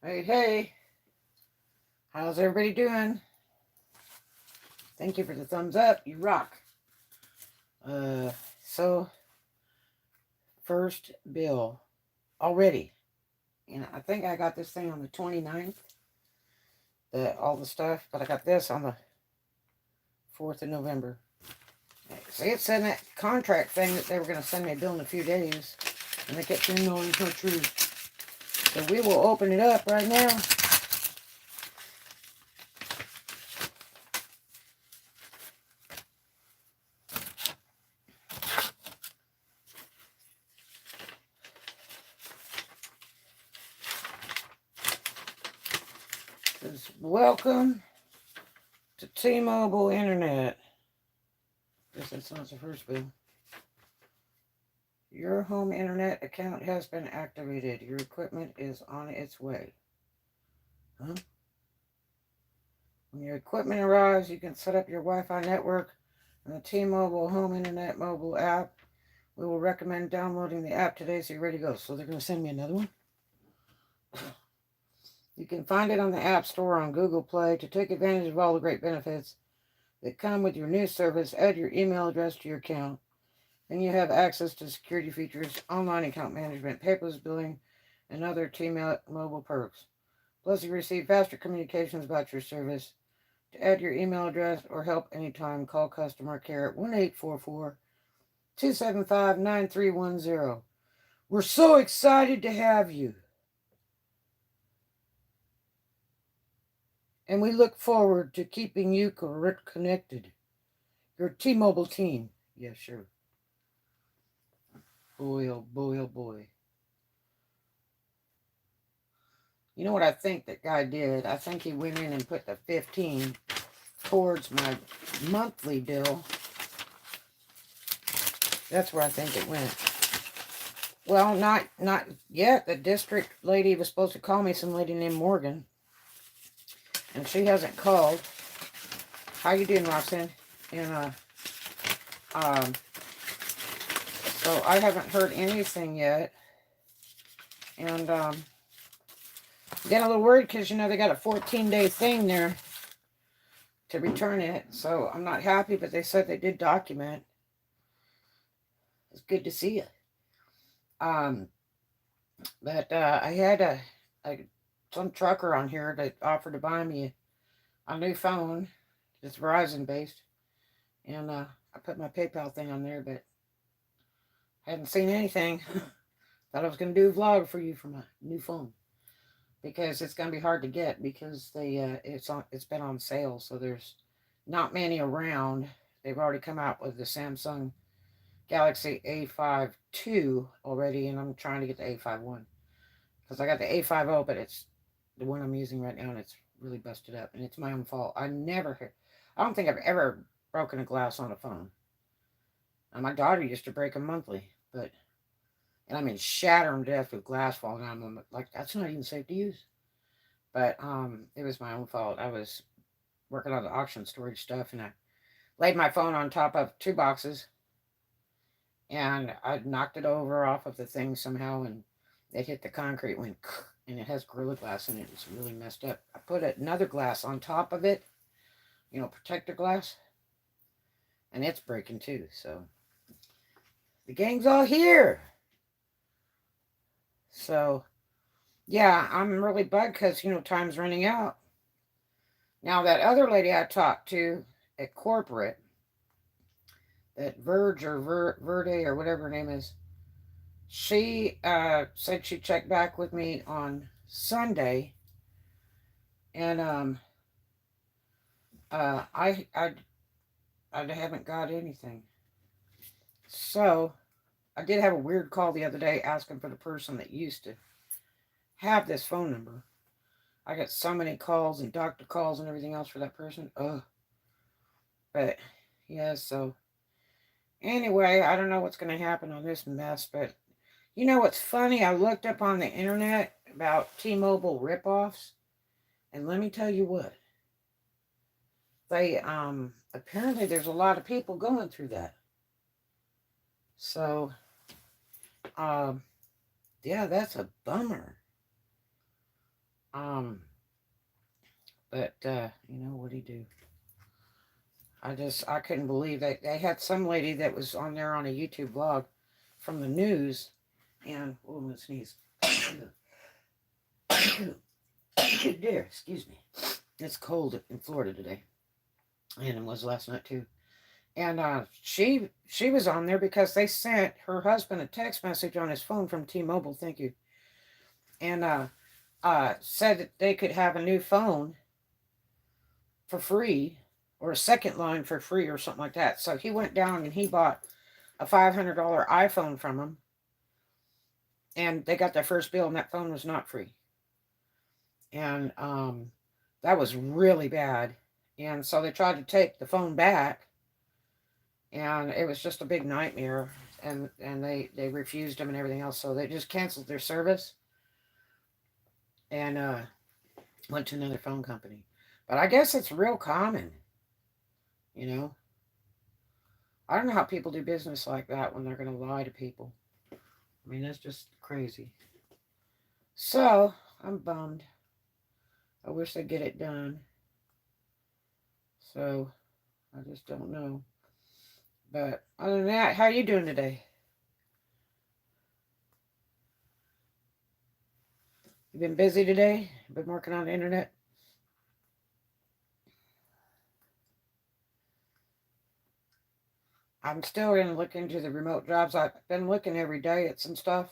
Hey, hey, how's everybody doing? Thank you for the thumbs up. You rock. So first bill already. And I think I got this thing on the 29th, all the stuff, but I got this on the 4th of November. See, it said in that contract thing that they were going to send me a bill in a few days, and they kept saying, no, it's not true. So we will open it up right now. Welcome to T Mobile Internet. Guess that's not the first bill. Your home internet account has been activated. Your equipment is on its way. Huh? When your equipment arrives, you can set up your Wi-Fi network on the T Mobile Home Internet mobile app. We will recommend downloading the app today so you're ready to go. So they're going to send me another one. You can find it on the App Store on Google Play. To take advantage of all the great benefits that come with your new service, add your email address to your account. Then you have access to security features, online account management, paperless billing, and other T-Mobile perks. Plus, you receive faster communications about your service. To add your email address or help anytime, call customer care at 1-844-275-9310. We're so excited to have you. And we look forward to keeping you connected. Your T-Mobile team. Yeah, sure. Boy, oh boy, oh boy. You know what I think that guy did? I think he went in and put the 15 towards my monthly bill. That's where I think it went. Well, not yet. The district lady was supposed to call me, some lady named Morgan. And she hasn't called. How you doing, Roxanne? And, so I haven't heard anything yet. And, getting a little worried because, you know, they got a 14-day thing there to return it. So I'm not happy, but they said they did document. It's good to see you. But I had some trucker on here that offered to buy me a new phone. It's Verizon based. And I put my PayPal thing on there, but I hadn't seen anything. Thought I was going to do a vlog for you for my new phone. Because it's going to be hard to get because it's been on sale. So there's not many around. They've already come out with the Samsung Galaxy A5 II already, and I'm trying to get the A5 1 because I got the A50, but it's the one I'm using right now, and it's really busted up, and it's my own fault. I don't think I've ever broken a glass on a phone. And my daughter used to break them monthly, and I mean shatter them to death with glass falling on them. Like, that's not even safe to use. But it was my own fault. I was working on the auction storage stuff, and I laid my phone on top of 2 boxes. And I knocked it over off of the thing somehow, and it hit the concrete, went, and it has Gorilla Glass in it. It's really messed up. I put another glass on top of it, protector glass, and it's breaking too. So the gang's all here. So yeah, I'm really bugged because, time's running out. Now that other lady I talked to at corporate, that Verge or Verde or whatever her name is, she said she'd check back with me on Sunday, and I haven't got anything. So I did have a weird call the other day asking for the person that used to have this phone number. I got so many calls and doctor calls and everything else for that person. Ugh. But yeah, so anyway, I don't know what's going to happen on this mess, but you know what's funny? I looked up on the internet about T Mobile Ripoffs, and let me tell you what. They apparently there's a lot of people going through that. So yeah, that's a bummer. Um, but you know what he do? I couldn't believe that they had some lady that was on there on a YouTube blog from the news, and oh, I'm gonna sneeze. Dear, excuse me. It's cold in Florida today, and it was last night too. And she was on there because they sent her husband a text message on his phone from T Mobile. Thank you. And said that they could have a new phone for free, or a second line for free, or something like that. So he went down and he bought a $500 iPhone from them, and they got their first bill, and that phone was not free. And that was really bad. And so they tried to take the phone back, and it was just a big nightmare. And they refused them and everything else, so they just canceled their service and went to another phone company. But I guess it's real common, you know. I don't know how people do business like that when they're going to lie to people. I mean, that's just crazy. So I'm bummed. I wish they'd get it done. So I just don't know. But other than that, how are you doing today? You been busy today? Been working on the internet? I'm still going to look into the remote jobs. I've been looking every day at some stuff.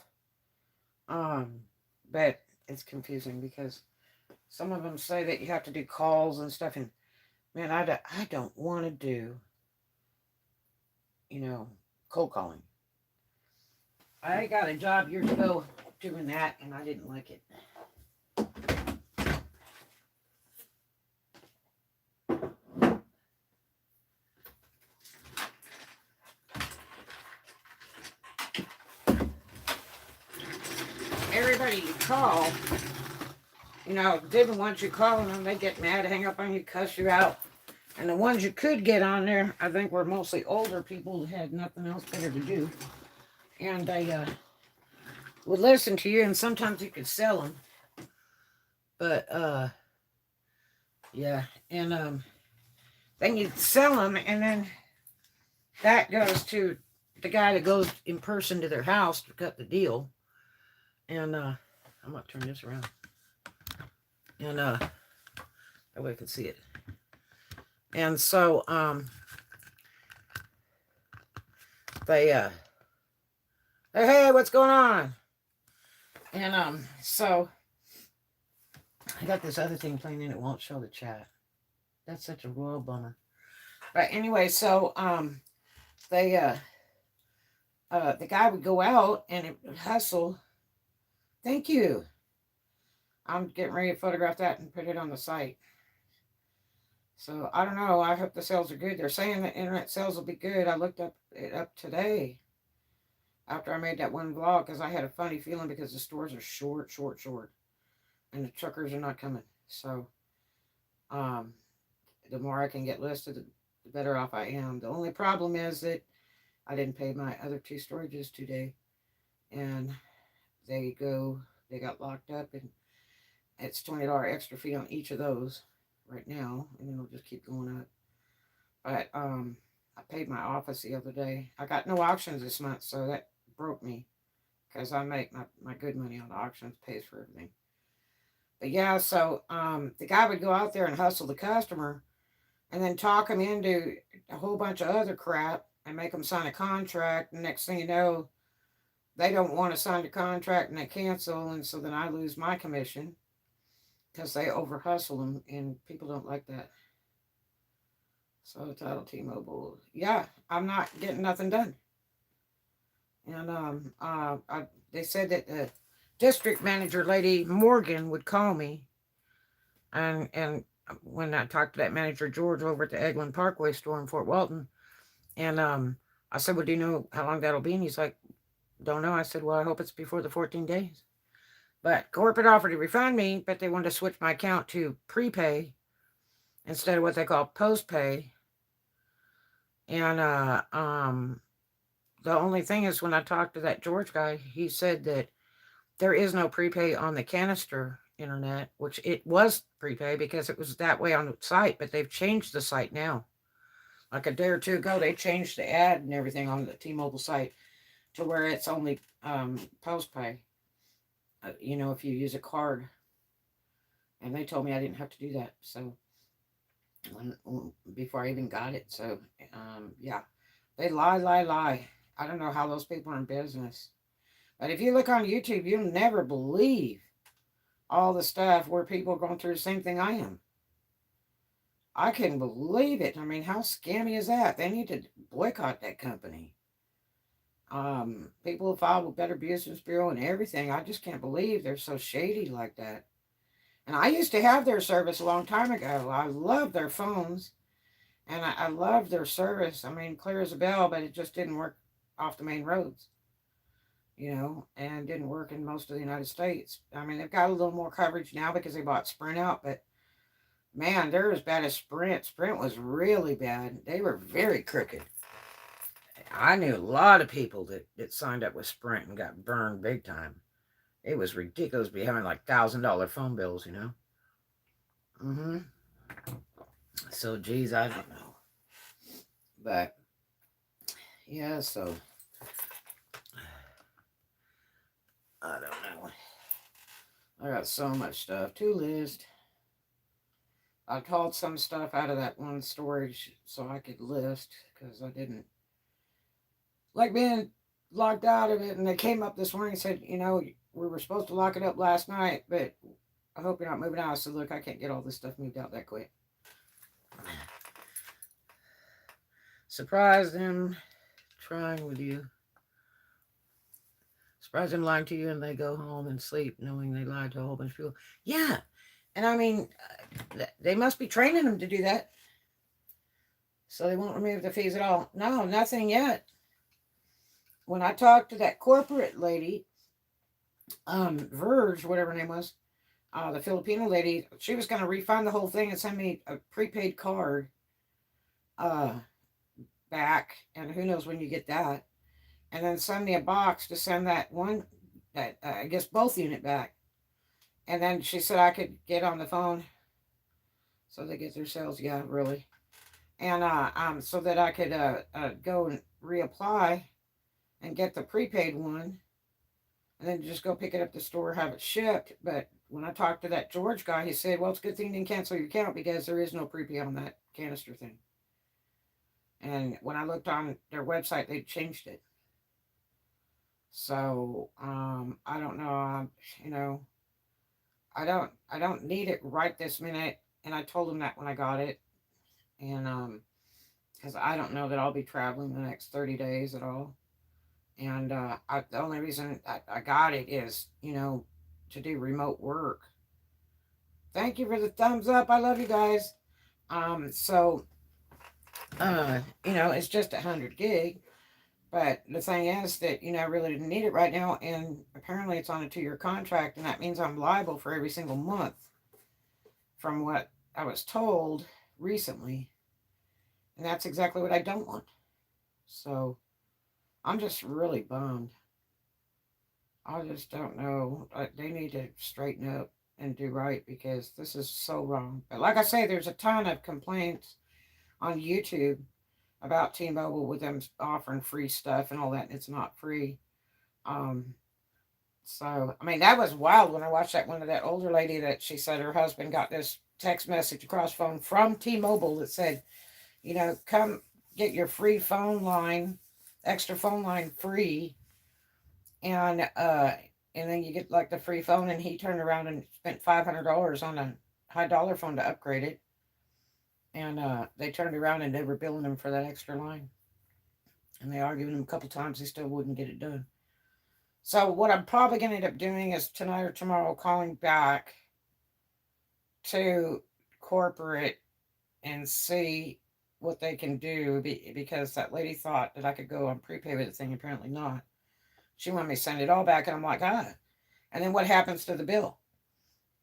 Um, but it's confusing because some of them say that you have to do calls and stuff. And man, I don't want to do, you know, cold calling. I got a job years ago doing that, and I didn't like it. Everybody you call, you know, didn't want you calling them. They get mad, hang up on you, cuss you out. And the ones you could get on there, I think were mostly older people who had nothing else better to do. And they would listen to you, and sometimes you could sell them. But, yeah. And then you'd sell them, and then that goes to the guy that goes in person to their house to cut the deal. And I'm going to turn this around. And that way I can see it. And so they hey, what's going on? And so I got this other thing playing and it won't show the chat. That's such a royal bummer. But anyway, so they the guy would go out and it would hustle. Thank you. I'm getting ready to photograph that and put it on the site. So I don't know. I hope the sales are good. They're saying that internet sales will be good. I looked it up today after I made that one vlog because I had a funny feeling because the stores are short, and the truckers are not coming. So the more I can get listed, the better off I am. The only problem is that I didn't pay my other two storages today, and they got locked up, and it's $20 extra fee on each of those right now, and it'll just keep going up. But I paid my office the other day. I got no auctions this month, so that broke me because I make my good money on the auctions, pays for everything. But yeah, so the guy would go out there and hustle the customer and then talk them into a whole bunch of other crap and make them sign a contract. And next thing you know, they don't want to sign the contract and they cancel. And so then I lose my commission because they over hustle them, and people don't like that. So title T Mobile. Yeah, I'm not getting nothing done. And they said that the district manager lady Morgan would call me, and when I talked to that manager George over at the Eglin Parkway store in Fort Walton, and I said, well, do you know how long that'll be? And he's like, don't know. I said, well, I hope it's before the 14 days. But corporate offered to refund me, but they wanted to switch my account to prepay instead of what they call postpay. And the only thing is, when I talked to that George guy, he said that there is no prepay on the canister internet, which it was prepaid because it was that way on the site, but they've changed the site now. Like a day or two ago, they changed the ad and everything on the T Mobile site to where it's only post pay. If you use a card, and they told me I didn't have to do that. So before I even got it, so yeah, they lie, lie, lie. I don't know how those people are in business, but if you look on YouTube, you'll never believe all the stuff where people are going through the same thing I am. I couldn't believe it. I mean, how scammy is that? They need to boycott that company. People filed with Better Business Bureau and everything. I just can't believe they're so shady like that. And I used to have their service a long time ago. I love their phones, and I love their service. I mean, clear as a bell, but it just didn't work off the main roads, and didn't work in most of the United States. I mean, they've got a little more coverage now because they bought Sprint out, but man, they're as bad as Sprint. Sprint was really bad. They were very crooked. I knew a lot of people that signed up with Sprint and got burned big time. It was ridiculous behind like $1,000 phone bills, Mm-hmm. So, geez, I don't know. But, yeah, so, I don't know. I got so much stuff to list. I called some stuff out of that one storage so I could list because I didn't like being locked out of it. And they came up this morning and said, we were supposed to lock it up last night, but I hope you're not moving out. I said, look, I can't get all this stuff moved out that quick. Surprise them trying with you. Surprise them lying to you and they go home and sleep knowing they lied to a whole bunch of people. Yeah. And I mean, they must be training them to do that. So they won't remove the fees at all. No, nothing yet. When I talked to that corporate lady, Verge, whatever her name was, the Filipino lady, she was going to refund the whole thing and send me a prepaid card back. And who knows when you get that. And then send me a box to send that I guess both unit back. And then she said I could get on the phone. So they get their sales. Yeah, really. And so that I could go and reapply and get the prepaid one. And then just go pick it up at the store, have it shipped. But when I talked to that George guy, he said, well, it's a good thing you didn't cancel your account because there is no prepaid on that canister thing. And when I looked on their website, they changed it. So, I don't know, I don't need it right this minute. And I told him that when I got it. And, because I don't know that I'll be traveling the next 30 days at all. And the only reason I got it is, to do remote work. Thank you for the thumbs up. I love you guys. So, it's just 100 gig. But the thing is that, I really didn't need it right now. And apparently it's on a 2-year contract. And that means I'm liable for every single month from what I was told recently. And that's exactly what I don't want. So I'm just really bummed. I just don't know. They need to straighten up and do right because this is so wrong. But like I say, there's a ton of complaints on YouTube about T Mobile with them offering free stuff and all that. And it's not free. So, I mean, that was wild when I watched that older lady that she said her husband got this text message across phone from T Mobile that said, come get your free phone line, extra phone line free. And then you get like the free phone, and he turned around and spent $500 on a high dollar phone to upgrade it. And they turned around and they were billing him for that extra line. And they argued him a couple times, he still wouldn't get it done. So what I'm probably going to end up doing is tonight or tomorrow calling back to corporate and see what they can do, because that lady thought that I could go on prepaid with the thing. Apparently not. She wanted me to send it all back, and I'm like, and then what happens to the bill?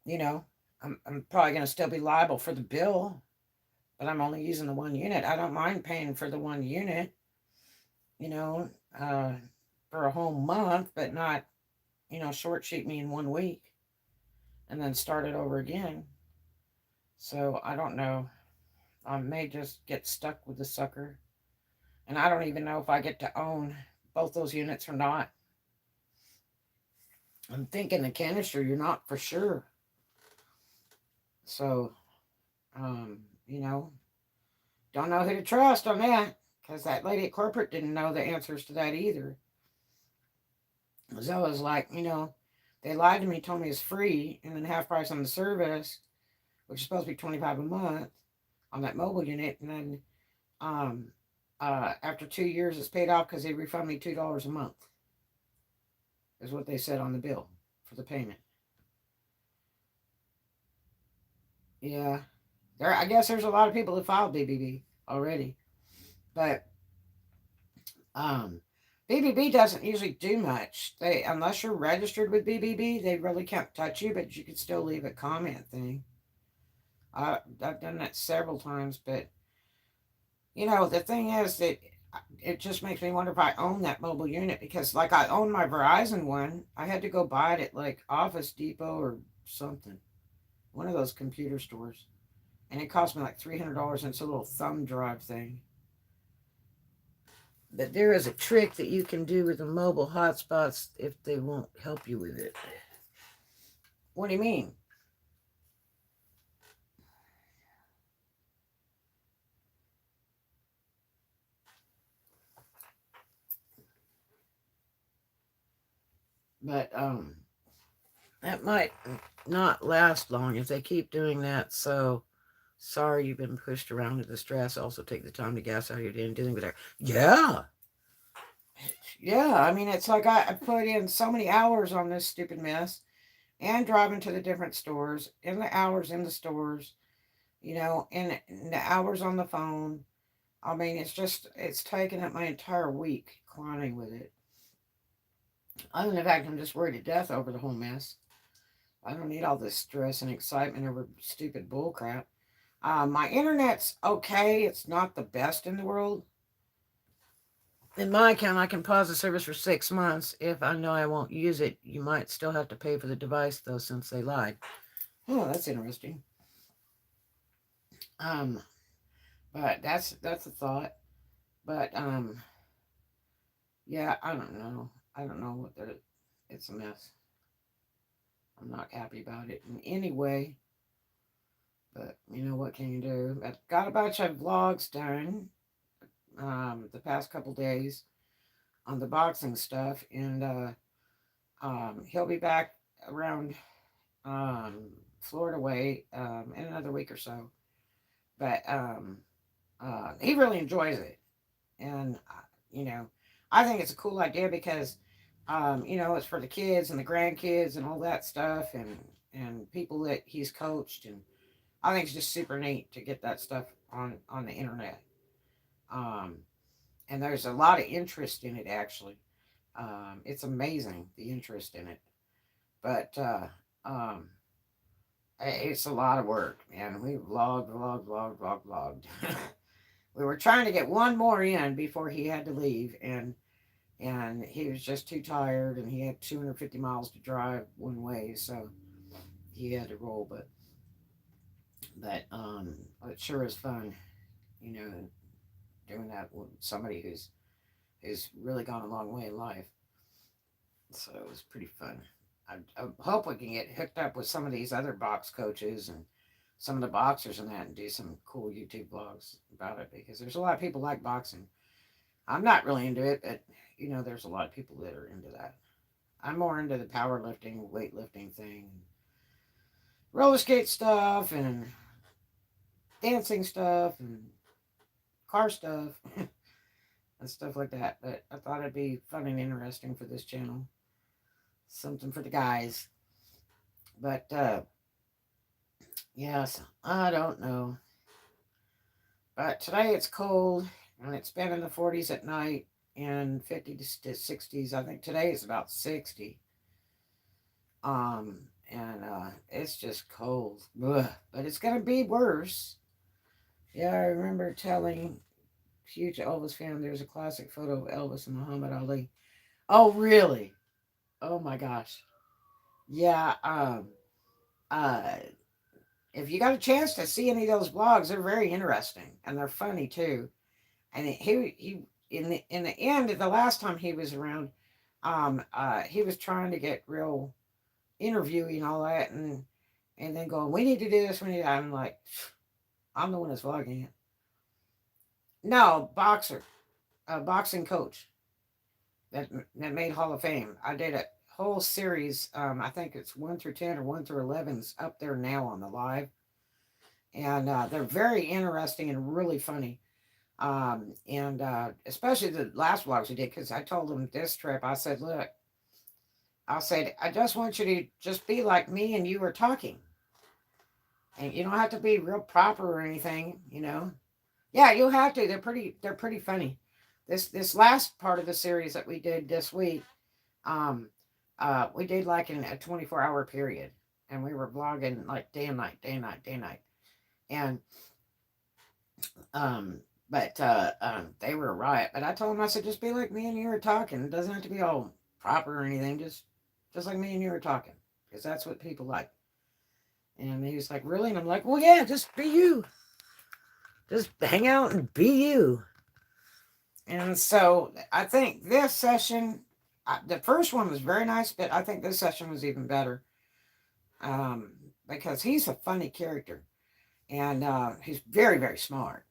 I'm probably going to still be liable for the bill, but I'm only using the one unit. I don't mind paying for the one unit, for a whole month, but not, short sheet me in 1 week. and then start it over again. So I don't know. I may just get stuck with the sucker. And I don't even know if I get to own both those units or not. I'm thinking the canister, you're not for sure. So, you know, don't know who to trust on that. Because that lady at corporate didn't know the answers to that either. So I was like, they lied to me, told me it's free, and then half price on the service, which is supposed to be 25 a month on that mobile unit, and then um, after 2 years, it's paid off because they refund me $2 a month. Is what they said on the bill for the payment. Yeah, there. I guess there's a lot of people that filed BBB already, but um, BBB doesn't usually do much. They unless you're registered with BBB, they really can't touch you, but you can still leave a comment thing. I've done that several times, but the thing is that it just makes me wonder if I own that mobile unit because, like, I own my Verizon one. I had to go buy it at like Office Depot or something, one of those computer stores, and it cost me like $300, and it's a little thumb drive thing. But there is a trick that you can do with the mobile hotspots if they won't help you with it. What do you mean? But that might not last long if they keep doing that. So sorry you've been pushed around to distress. Also take the time to gas out your day and dealing with that. Yeah. Yeah. I mean, it's like I put in so many hours on this stupid mess and driving to the different stores, and the hours in the stores, and the hours on the phone. I mean, it's taken up my entire week climbing with it. Other than the fact I'm just worried to death over the whole mess. I don't need all this stress and excitement over stupid bullcrap. My internet's okay. It's not the best in the world. In my account, I can pause the service for 6 months. If I know I won't use it, you might still have to pay for the device, though, since they lied. Oh, that's interesting. Um, but that's a thought. But yeah, I don't know. I don't know what the. It's a mess. I'm not happy about it in any way. But what can you do? I've got a bunch of vlogs done the past couple days on the boxing stuff, and he'll be back around Florida way in another week or so. But he really enjoys it, and you know, I think it's a cool idea because it's for the kids and the grandkids and all that stuff, and people that he's coached, and I think it's just super neat to get that stuff on the internet. Um, and there's a lot of interest in it actually. It's amazing the interest in it, but um, it's a lot of work, man. We vlogged. We were trying to get one more in before he had to leave, and he was just too tired, and he had 250 miles to drive one way, so he had to roll. But it sure is fun, you know, doing that with somebody who's really gone a long way in life. So it was pretty fun. I hope we can get hooked up with some of these other box coaches and some of the boxers and that, and do some cool YouTube vlogs about it, because there's a lot of people like boxing. I'm not really into it, but there's a lot of people that are into that. I'm more into the powerlifting, weightlifting thing, roller skate stuff, and dancing stuff, and car stuff, and stuff like that. But I thought it'd be fun and interesting for this channel. Something for the guys. But yes, I don't know. But today it's cold, and it's been in the 40s at night and 50 to 60s. I think today is about 60. And it's just cold. Ugh. But it's gonna be worse. Yeah, I remember telling huge Elvis fan there's a classic photo of Elvis and Muhammad Ali. Oh really? Oh my gosh. Yeah, uh, if you got a chance to see any of those vlogs, they're very interesting and they're funny too. And he in the end, the last time he was around, he was trying to get real interviewing and all that, and then going, we need to do this, we need that. I'm like, I'm the one that's vlogging it. No, boxer, a boxing coach that made Hall of Fame. I did a whole series. I think it's 1 through 10 or 1 through 11's up there now on the live, and they're very interesting and really funny. And especially the last vlogs we did, because I told them this trip, I said, look, I said, I just want you to just be like me and you were talking. And you don't have to be real proper or anything, you know. Yeah, you'll have to. They're pretty funny. This last part of the series that we did this week, um, we did like in a 24-hour period. And we were vlogging like day and night, day and night, day and night. And um they were a riot. But I told them, I said, just be like me and you were talking. It doesn't have to be all proper or anything. Just like me and you were talking. Because that's what people like. And he was like, really? And I'm like, well, yeah, just be you. Just hang out and be you. And so I think this session, the first one was very nice, but I think this session was even better. Because he's a funny character. And he's very, very smart.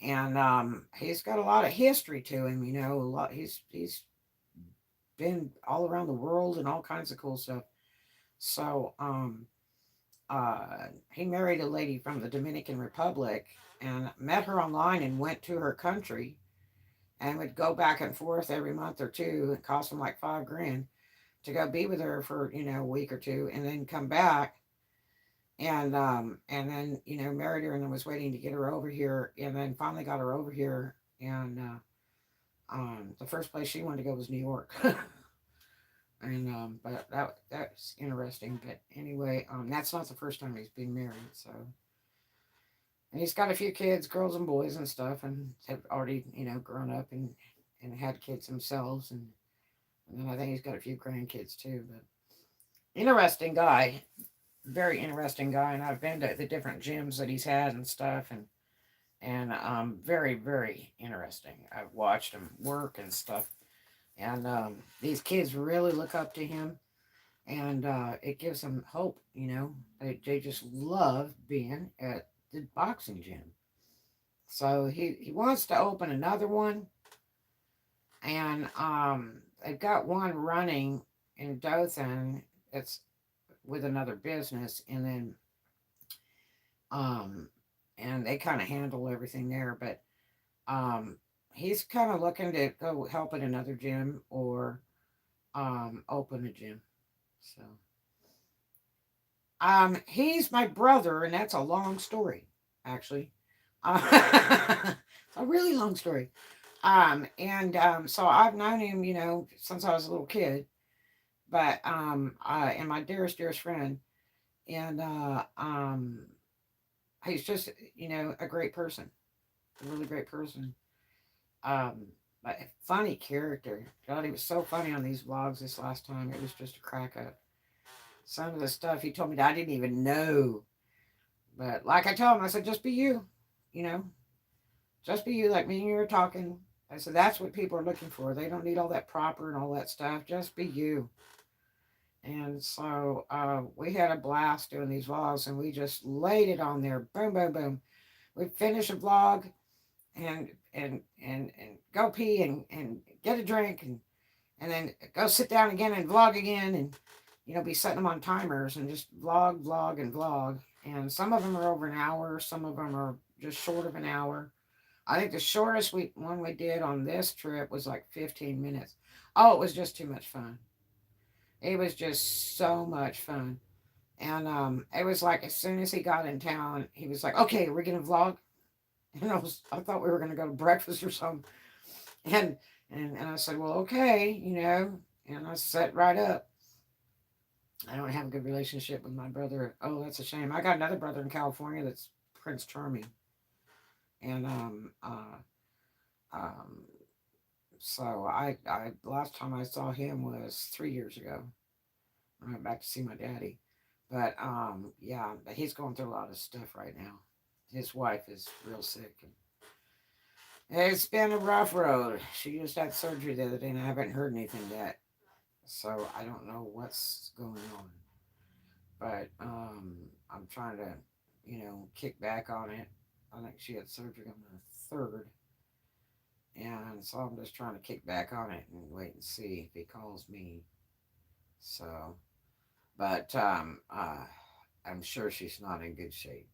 And he's got a lot of history to him, you know. He's been all around the world and all kinds of cool stuff. So he married a lady from the Dominican Republic and met her online and went to her country and would go back and forth every month or two. It cost him like $5,000 to go be with her for, you know, a week or two and then come back. And then, you know, married her and then was waiting to get her over here and then finally got her over here. And the first place she wanted to go was New York. And but that's interesting. But anyway, that's not the first time he's been married. So, and he's got a few kids, girls and boys and stuff, and have already, you know, grown up and had kids themselves. And then I think he's got a few grandkids too. But interesting guy, very interesting guy. And I've been to the different gyms that he's had and stuff, and very, very interesting. I've watched him work and stuff. And these kids really look up to him, and it gives them hope, you know. They just love being at the boxing gym. So he wants to open another one, and they've got one running in Dothan. It's with another business, and then um, and they kind of handle everything there. But he's kind of looking to go help at another gym or open a gym. So he's my brother, and that's a long story, actually. It's a really long story. And so I've known him, you know, since I was a little kid. But and my dearest, dearest friend, and he's just, you know, a great person, a really great person. Um, but a funny character. God, he was so funny on these vlogs this last time. It was just a crack up. Some of the stuff he told me that I didn't even know. But like I told him, I said, just be you, you know, just be you, like me and you were talking. I said, that's what people are looking for. They don't need all that proper and all that stuff. Just be you. And so we had a blast doing these vlogs, and we just laid it on there. Boom, boom, boom. We'd finish a vlog and go pee and get a drink and then go sit down again and vlog again, and you know, be setting them on timers and just vlog, vlog, and vlog. And some of them are over an hour, some of them are just short of an hour. I think the shortest one we did on this trip was like 15 minutes. Oh, it was just too much fun. It was just so much fun. And it was like as soon as he got in town, he was like, okay, we're going to vlog. And I thought we were going to go to breakfast or something. And, and I said, well, okay, you know, and I set right up. I don't have a good relationship with my brother. Oh, that's a shame. I got another brother in California that's Prince Charming. And um, so last time I saw him was 3 years ago. I went back to see my daddy. But yeah, but he's going through a lot of stuff right now. His wife is real sick, and it's been a rough road. She just had surgery the other day, and I haven't heard anything yet. So I don't know what's going on. But I'm trying to, kick back on it. I think she had surgery on the 3rd. And so I'm just trying to kick back on it and wait and see if he calls me. So, but I'm sure she's not in good shape,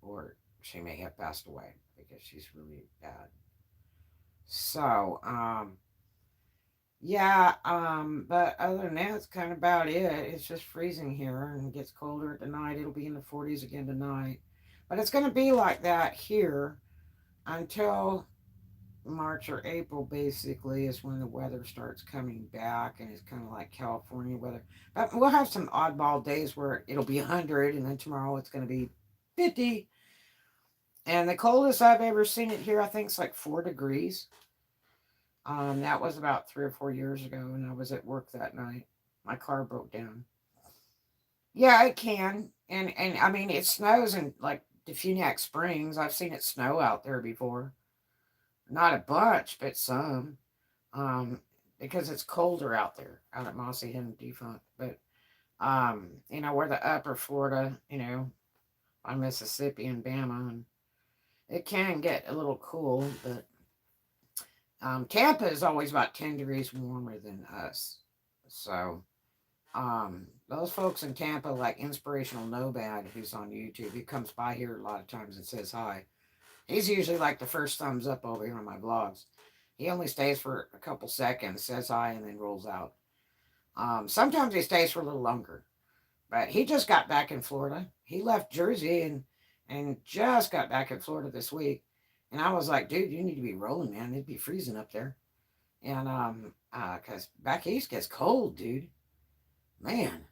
or she may have passed away because she's really bad. So, yeah, but other than that, it's kind of about it. It's just freezing here and it gets colder at the night. It'll be in the 40s again tonight. But it's going to be like that here until March or April, basically, is when the weather starts coming back, and it's kind of like California weather. But we'll have some oddball days where it'll be 100, and then tomorrow it's going to be 50. And the coldest I've ever seen it here, I think, is like 4 degrees. That was about 3 or 4 years ago, and I was at work that night. My car broke down. Yeah, it can, and I mean, it snows in like Defuniak Springs. I've seen it snow out there before. Not a bunch, but some. Um, because it's colder out there, out at Mossy Head and Defunct. But we're the upper Florida, on Mississippi and Bama, and it can get a little cool, but Tampa is always about 10 degrees warmer than us. So, those folks in Tampa, like Inspirational Nomad, who's on YouTube, he comes by here a lot of times and says hi. He's usually like the first thumbs up over here on my vlogs. He only stays for a couple seconds, says hi, and then rolls out. Sometimes he stays for a little longer, but he just got back in Florida. He left Jersey and just got back in Florida this week. And I was like, dude, you need to be rolling, man. It'd be freezing up there. And cause back east gets cold, dude. Man,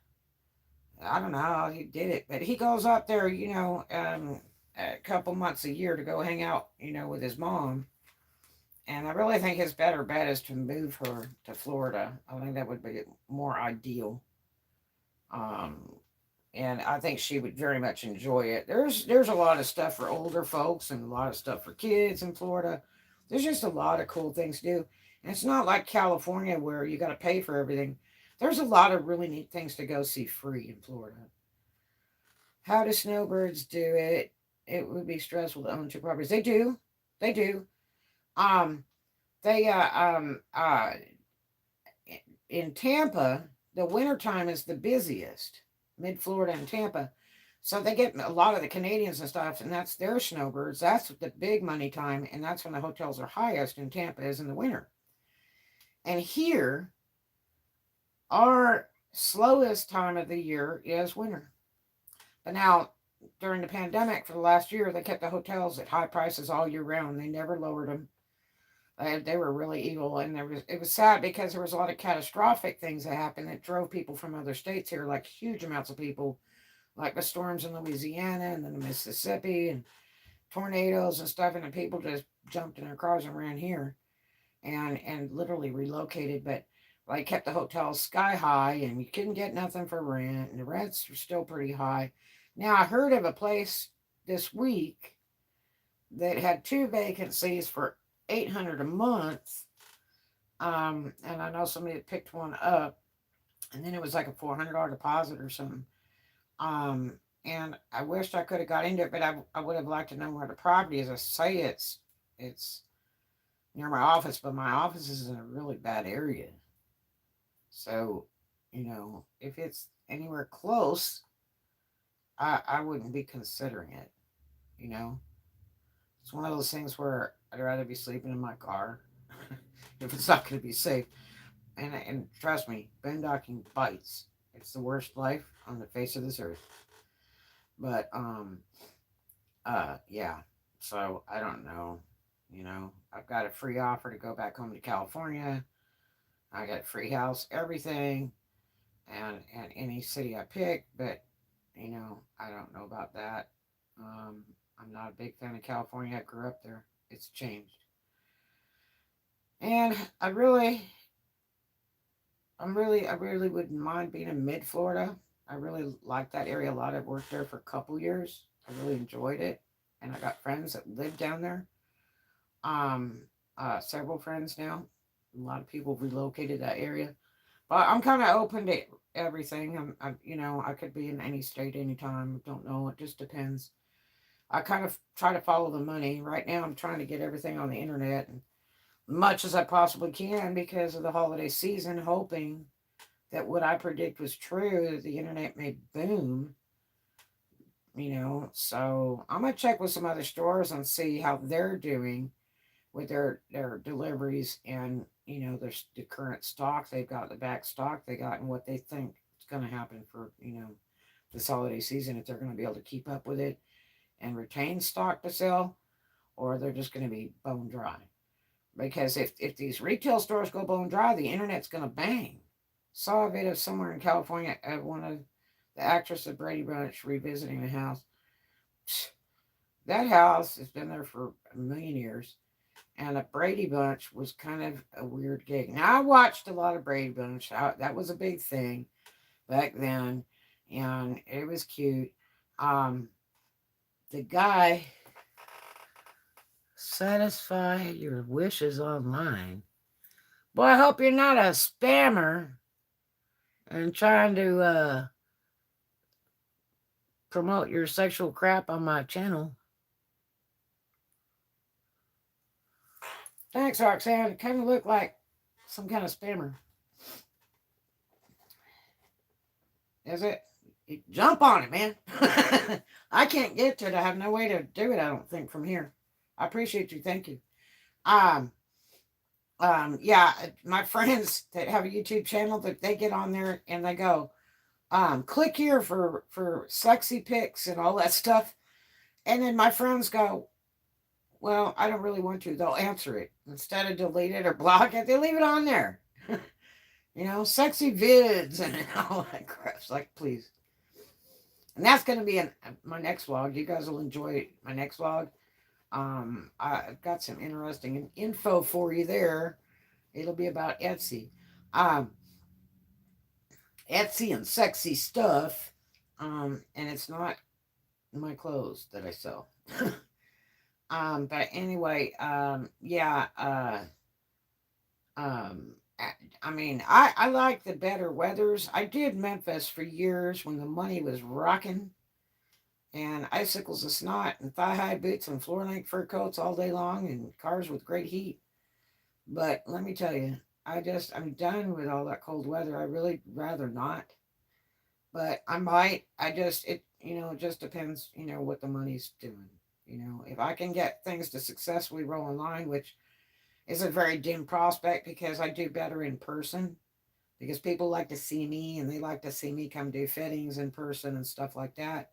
I don't know how he did it, but he goes up there, a couple months a year to go hang out, with his mom. And I really think his better bet is to move her to Florida. I think that would be more ideal. Um, and I think she would very much enjoy it. There's a lot of stuff for older folks and a lot of stuff for kids in Florida. There's just a lot of cool things to do. And it's not like California where you got to pay for everything. There's a lot of really neat things to go see free in Florida. How do snowbirds do it? It would be stressful to own two properties. They do. They do. Um, they in Tampa, the wintertime is the busiest, mid Florida and Tampa. So they get a lot of the Canadians and stuff, and that's their snowbirds. That's the big money time, and that's when the hotels are highest in Tampa is in the winter. And here, our slowest time of the year is winter. But now, during the pandemic for the last year, they kept the hotels at high prices all year round. They never lowered them. They were really evil, and it was sad because there was a lot of catastrophic things that happened that drove people from other states here, like huge amounts of people, like the storms in Louisiana and then the Mississippi and tornadoes and stuff, and the people just jumped in their cars and ran here, and literally relocated. But like kept the hotels sky high, and you couldn't get nothing for rent, and the rents were still pretty high. Now I heard of a place this week that had two vacancies for 800 a month. And I know somebody had picked one up, and then it was like a $400 deposit or something. And I wished I could have got into it, but I would have liked to know where the property is. I say it's near my office, but my office is in a really bad area. So, if it's anywhere close, I wouldn't be considering it. You know, it's one of those things where I'd rather be sleeping in my car if it's not going to be safe. And trust me, boondocking bites. It's the worst life on the face of this earth. But yeah. So I don't know. I've got a free offer to go back home to California. I got a free house, everything, and any city I pick. But I don't know about that. I'm not a big fan of California. I grew up there. It's changed, and I really wouldn't mind being in mid Florida. I really liked that area a lot. I worked there for a couple years. I really enjoyed it. And I got friends that live down there. Um, Several friends now. A lot of people relocated that area. But I'm kind of open to everything. I could be in any state anytime. Don't know. It just depends. I kind of try to follow the money. Right now, I'm trying to get everything on the internet and much as I possibly can because of the holiday season, hoping that what I predict was true, the internet may boom, So I'm gonna check with some other stores and see how they're doing with their deliveries and the current stock they've got, the back stock they got, and what they think is gonna happen for this holiday season, if they're gonna be able to keep up with it and retain stock to sell, or they're just gonna be bone dry. Because if these retail stores go bone dry, the internet's gonna bang. Saw a video somewhere in California of one of the actress of Brady Bunch revisiting the house. That house has been there for a million years, and a Brady Bunch was kind of a weird gig. Now I watched a lot of Brady Bunch. That was a big thing back then, and it was cute. Um, the guy, satisfy your wishes online. Boy, I hope you're not a spammer and trying to promote your sexual crap on my channel. Thanks, Roxanne. It kind of looked like some kind of spammer. Is it? Jump on it, man. I can't get to it. I have no way to do it, I don't think, from here. I appreciate you. Thank you. Um, yeah, my friends that have a YouTube channel, that they get on there and they go, click here for sexy pics and all that stuff. And then my friends go, well, I don't really want to. They'll answer it. Instead of delete it or block it, they leave it on there. Sexy vids and all that crap. It's like, please. And that's going to be my next vlog. You guys will enjoy my next vlog. I've got some interesting info for you there. It'll be about Etsy. Um, Etsy and sexy stuff. And it's not my clothes that I sell. But anyway, yeah, um, I like the better weathers. I did Memphis for years when the money was rocking, and icicles of snot and thigh-high boots and floor-length fur coats all day long and cars with great heat. But let me tell you, I'm done with all that cold weather. I really rather not. But I might. It just depends, what the money's doing. If I can get things to successfully roll in line, which is a very dim prospect because I do better in person. Because people like to see me and they like to see me come do fittings in person and stuff like that.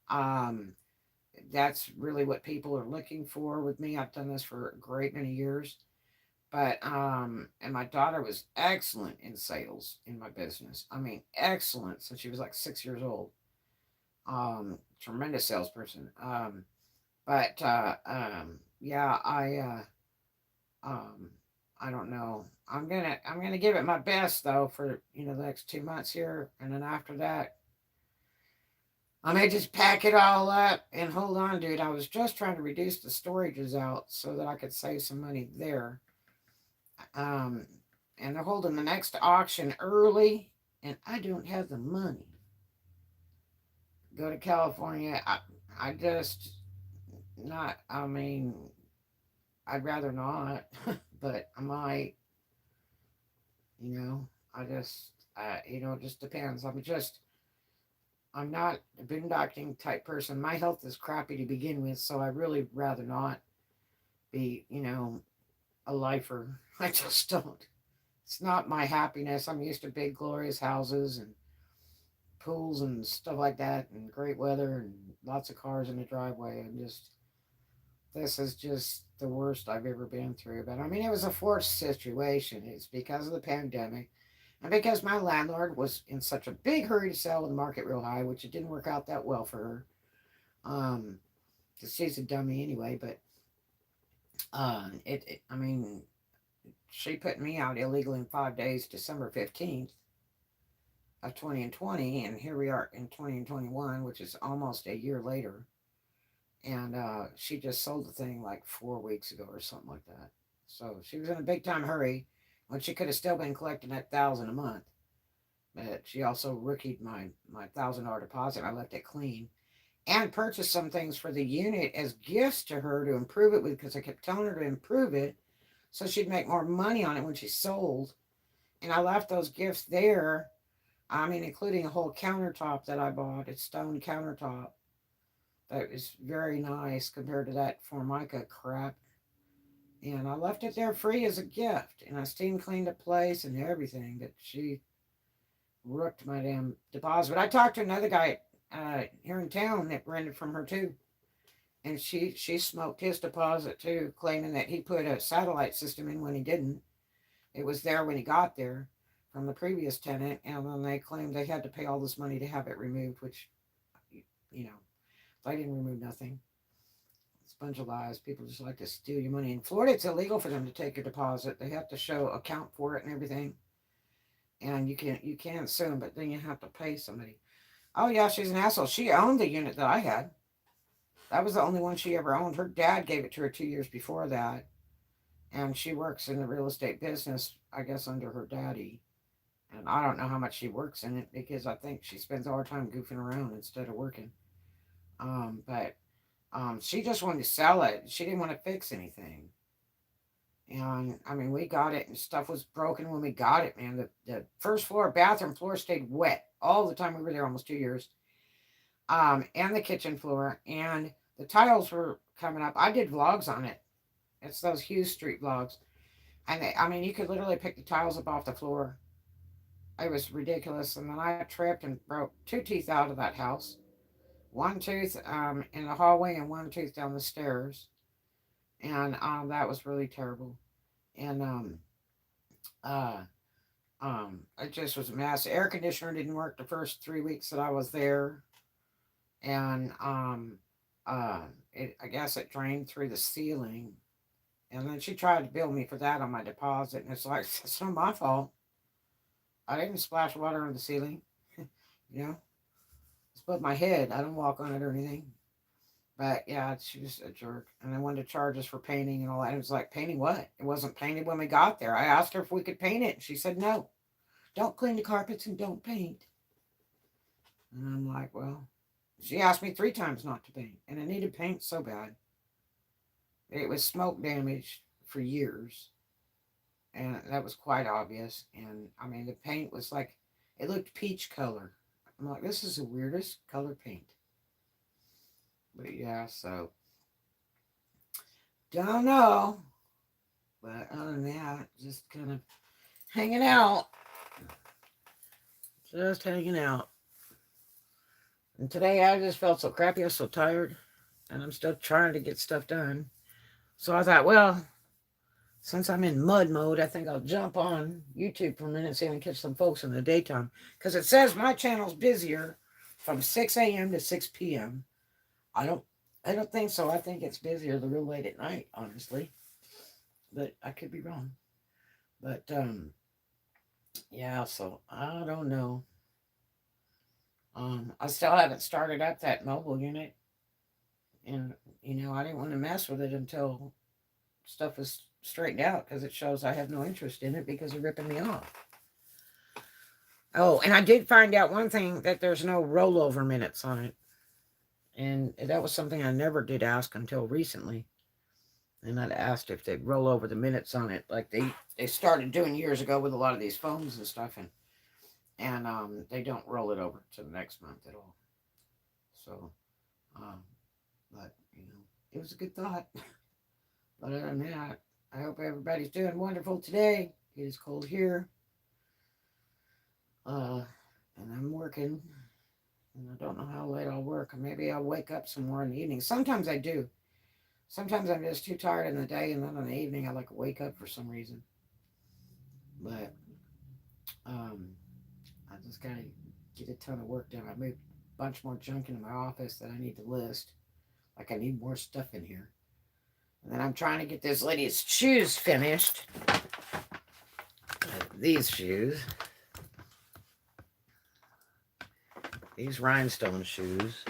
Um, that's really what people are looking for with me. I've done this for a great many years. But and my daughter was excellent in sales in my business. I mean, excellent since she was like 6 years old. Tremendous salesperson. Yeah, um, I don't know. I'm gonna give it my best though for the next 2 months here, and then after that, I may just pack it all up and hold on, dude. I was just trying to reduce the storages out so that I could save some money there. Um, and they're holding the next auction early, and I don't have the money. Go to California. I just not. I mean, I'd rather not, but I might. I just. It just depends. I'm not a boondocking type person. My health is crappy to begin with, so I really rather not be, a lifer. I just don't. It's not my happiness. I'm used to big, glorious houses and pools and stuff like that, and great weather and lots of cars in the driveway. This is just the worst I've ever been through. But I mean, it was a forced situation. It's because of the pandemic. And because my landlord was in such a big hurry to sell with the market real high, which it didn't work out that well for her. Because she's a dummy anyway, but I mean, she put me out illegally in 5 days, December 15th. of 2020, and here we are in 2021, which is almost a year later. And she just sold the thing like 4 weeks ago or something like that. So she was in a big time hurry when she could have still been collecting that 1,000 a month. But she also rookied my $1,000 deposit. I left it clean and purchased some things for the unit as gifts to her to improve it with, because I kept telling her to improve it so she'd make more money on it when she sold. And I left those gifts there. I mean, including a whole countertop that I bought. It's stone countertop. That is very nice compared to that Formica crap. And I left it there free as a gift. And I steam cleaned the place and everything. But she rooked my damn deposit. But I talked to another guy here in town that rented from her too. And she smoked his deposit too, claiming that he put a satellite system in when he didn't. It was there when he got there from the previous tenant, and then they claimed they had to pay all this money to have it removed, which, you know, they didn't remove nothing. It's a bunch of lies. People just like to steal your money. In Florida, it's illegal for them to take your deposit. They have to show account for it and everything. And you can't sue them, but then you have to pay somebody. Oh yeah, she's an asshole. She owned the unit that I had. That was the only one she ever owned. Her dad gave it to her 2 years before that. And she works in the real estate business, I guess, under her daddy. And I don't know how much she works in it, because I think she spends all her time goofing around instead of working. But she just wanted to sell it. She didn't want to fix anything. And I mean, we got it and stuff was broken when we got it, man. The first floor, bathroom floor stayed wet all the time. We were there almost 2 years. And the kitchen floor. And the tiles were coming up. I did vlogs on it. It's those Hughes Street vlogs. And I mean, you could literally pick the tiles up off the floor. It was ridiculous. And then I tripped and broke 2 teeth out of that house. One tooth in the hallway and one tooth down the stairs. And that was really terrible. And it just was a mess. The air conditioner didn't work the first 3 weeks that I was there. And I guess it drained through the ceiling. And then she tried to bill me for that on my deposit. And it's like, it's not my fault. I didn't splash water on the ceiling. You know? It's above my head. I don't walk on it or anything. But yeah, she was a jerk. And they wanted to charge us for painting and all that. It was like, painting what? It wasn't painted when we got there. I asked her if we could paint it. And she said, no. Don't clean the carpets and don't paint. And I'm like, well, she asked me 3 times not to paint. And I needed paint so bad. It was smoke damaged for years. And that was quite obvious. And I mean, the paint was like, it looked peach color. I'm like, this is the weirdest color paint. But yeah, so don't know. But other than that, just kind of hanging out. Just hanging out. And today I just felt so crappy. I was so tired. And I'm still trying to get stuff done. So I thought, well, since I'm in mud mode, I think I'll jump on YouTube for a minute and see if I can catch some folks in the daytime. Because it says my channel's busier from 6 a.m. to 6 p.m. I don't think so. I think it's busier the real late at night, honestly. But I could be wrong. But, yeah, so I don't know. I still haven't started up that mobile unit. And, I didn't want to mess with it until stuff was straightened out, because it shows I have no interest in it because they're ripping me off. Oh, and I did find out one thing, that there's no rollover minutes on it. And that was something I never did ask until recently. And I'd asked if they'd roll over the minutes on it, like they started doing years ago with a lot of these phones and stuff. And they don't roll it over to the next month at all. So, but, it was a good thought. But other than that, I hope everybody's doing wonderful today. It is cold here. And I'm working. And I don't know how late I'll work. Maybe I'll wake up some more in the evening. Sometimes I do. Sometimes I'm just too tired in the day, and then in the evening I like to wake up for some reason. But I just gotta get a ton of work done. I moved a bunch more junk into my office that I need to list. Like, I need more stuff in here. And then I'm trying to get this lady's shoes finished. These shoes. these rhinestone shoes.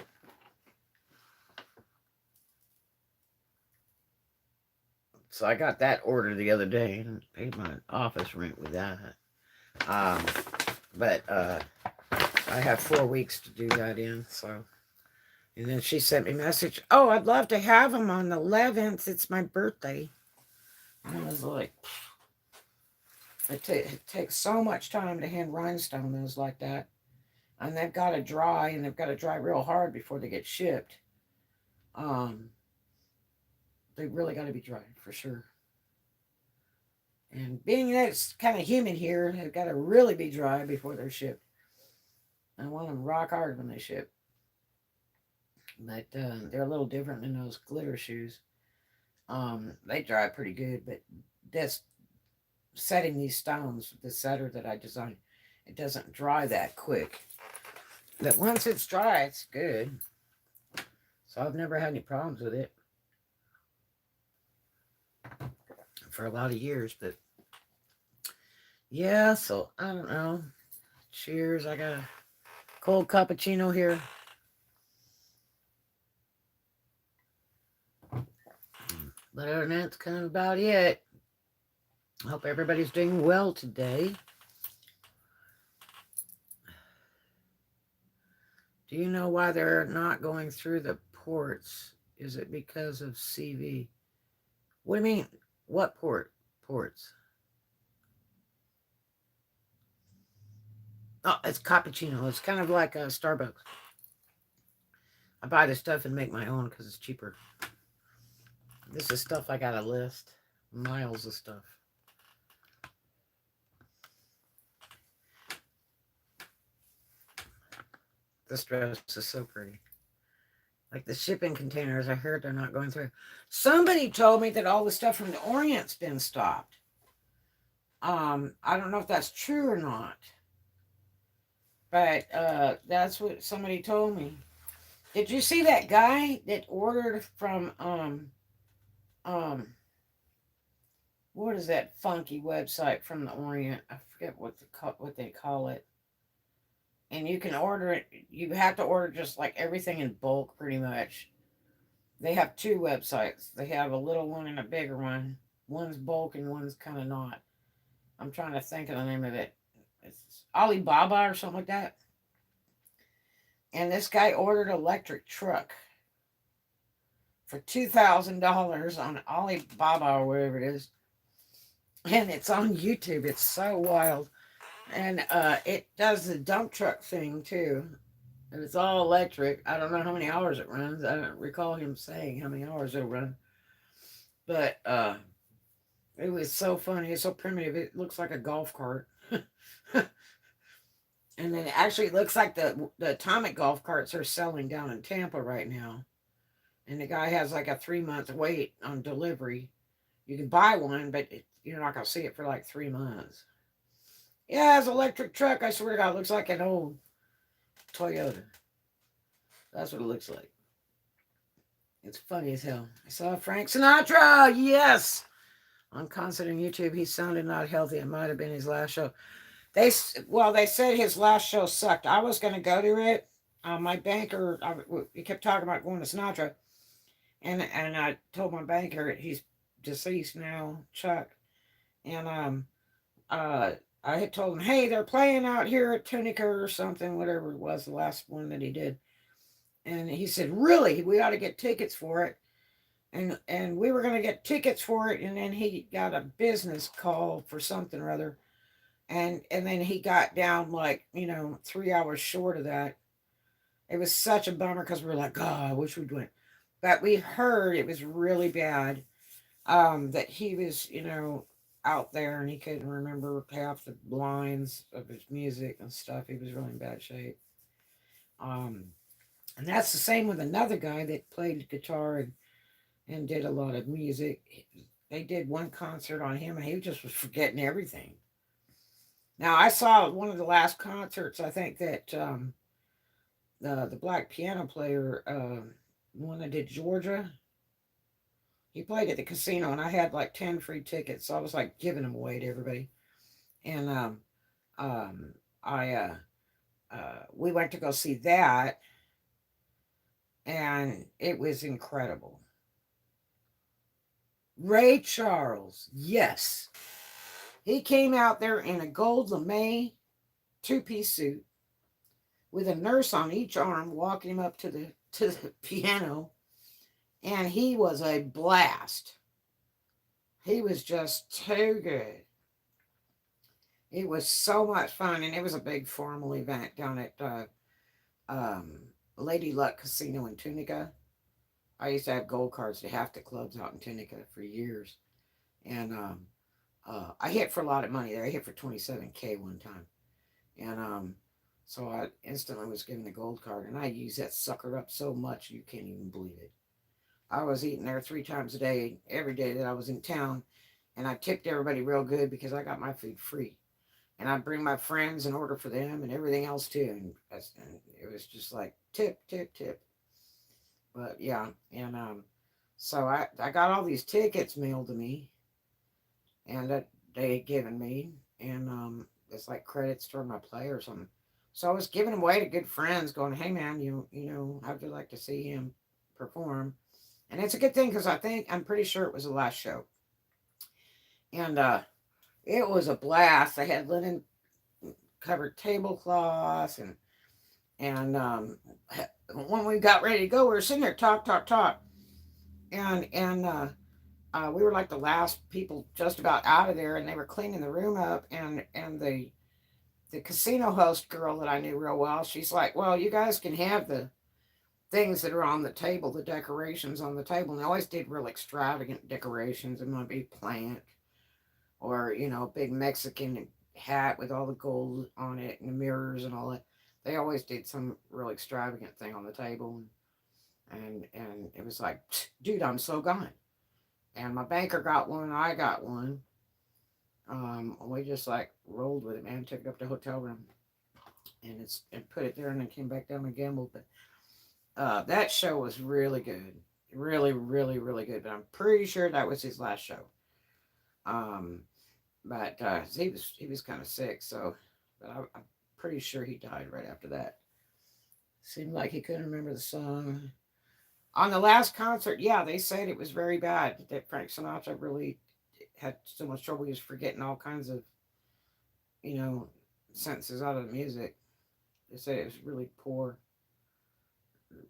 So I got that order the other day and paid my office rent with that. Um, but I have 4 weeks to do that in, so. And then she sent me a message, oh, I'd love to have them on the 11th. It's my birthday. And I was like, it takes so much time to hand rhinestones like that. And they've got to dry, and they've got to dry real hard before they get shipped. They really got to be dry, for sure. And being that it's kind of humid here, they've got to really be dry before they're shipped. I want them rock hard when they ship. But they're a little different than those glitter shoes. They dry pretty good, but this setting these stones, the setter that I designed, it doesn't dry that quick. But once it's dry, it's good. So I've never had any problems with it for a lot of years. But yeah, so I don't know. Cheers. I got a cold cappuccino here. But other than that, that's kind of about it. I hope everybody's doing well today. Do you know why they're not going through the ports? Is it because of CV? What do you mean? What ports? Oh, it's cappuccino. It's kind of like a Starbucks. I buy the stuff and make my own because it's cheaper. This is stuff I got a list. Miles of stuff. This dress is so pretty. Like the shipping containers, I heard they're not going through. Somebody told me that all the stuff from the Orient's been stopped. I don't know if that's true or not. But that's what somebody told me. Did you see that guy that ordered from what is that funky website from the Orient? I forget what they call it. And you can order it. You have to order just like everything in bulk, pretty much. They have 2 websites. They have a little one and a bigger one. One's bulk and one's kind of not. I'm trying to think of the name of it. It's Alibaba or something like that. And this guy ordered an electric truck for $2,000 on Alibaba or whatever it is. And it's on YouTube. It's so wild. And it does the dump truck thing too. And it's all electric. I don't know how many hours it runs. I don't recall him saying how many hours it'll run. But it was so funny. It's so primitive. It looks like a golf cart. And then actually it looks like the atomic golf carts are selling down in Tampa right now. And the guy has like a 3-month wait on delivery. You can buy one, but you're not going to see it for like 3 months. Yeah, it's an electric truck. I swear to God, it looks like an old Toyota. That's what it looks like. It's funny as hell. I saw Frank Sinatra. Yes. On concert on YouTube, he sounded not healthy. It might have been his last show. They said his last show sucked. I was going to go to it. My banker, he kept talking about going to Sinatra. And I told my banker, he's deceased now, Chuck. And I had told him, hey, they're playing out here at Tunica or something, whatever it was, the last one that he did. And he said, really? We ought to get tickets for it. And we were going to get tickets for it. And then he got a business call for something or other. And then he got down 3 hours short of that. It was such a bummer because we were like, God, I wish we'd went. But we heard it was really bad. That he was, out there and he couldn't remember half the lines of his music and stuff. He was really in bad shape. And that's the same with another guy that played guitar and did a lot of music. They did one concert on him and he just was forgetting everything. Now, I saw one of the last concerts, I think that the black piano player, one that did Georgia, he played at the casino and I had like 10 free tickets. So I was like giving them away to everybody. And we went to go see that, and it was incredible. Ray Charles, yes. He came out there in a gold lame two-piece suit with a nurse on each arm walking him up to the piano, and he was a blast. He was just too good. It was so much fun, and it was a big formal event down at um, Lady Luck Casino in Tunica. I used to have gold cards to half the clubs out in Tunica for years, and I hit for a lot of money there. I hit for 27K one time, and so I instantly was given the gold card, and I used that sucker up so much you can't even believe it. I was eating there 3 times a day, every day that I was in town, and I tipped everybody real good because I got my food free. And I'd bring my friends and order for them and everything else too. And it was just like tip, tip, tip. But yeah, and so I got all these tickets mailed to me, and that they had given me, and it's like credits toward my play or something. So I was giving them away to good friends, going, "Hey man, how'd you like to see him perform?" And it's a good thing because I'm pretty sure it was the last show, and it was a blast. I had linen covered tablecloths, and when we got ready to go, we were sitting there talk, and we were like the last people just about out of there, and they were cleaning the room up, and the casino host girl that I knew real well, she's like, "Well, you guys can have the things that are on the table, the decorations on the table." And they always did real extravagant decorations. It might be plant, or a big Mexican hat with all the gold on it and the mirrors and all that. They always did some real extravagant thing on the table, and it was like, dude, I'm so gone. And my banker got one, I got one. We just like rolled with it, man. Took it up to the hotel room, and put it there, and then came back down and gambled. But that show was really good, really, really, really good. But I'm pretty sure that was his last show. Um, but he was kind of sick, so but I'm pretty sure he died right after that. Seemed like he couldn't remember the song. On the last concert, yeah, they said it was very bad. That Frank Sinatra really had so much trouble. He was forgetting all kinds of you know sentences out of the music. They said it was really poor.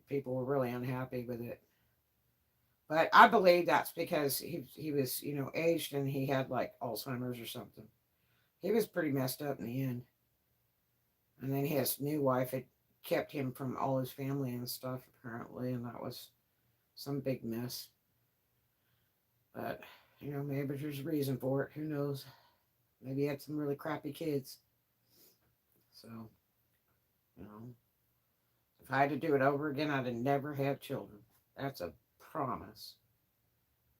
People were really unhappy with it. But I believe that's because he was aged, and he had like Alzheimer's or something. He was pretty messed up in the end. And then his new wife had kept him from all his family and stuff, apparently, and that was some big mess. But, maybe there's a reason for it. Who knows? Maybe he had some really crappy kids. So, you know, if I had to do it over again, I'd have never have children. That's a promise.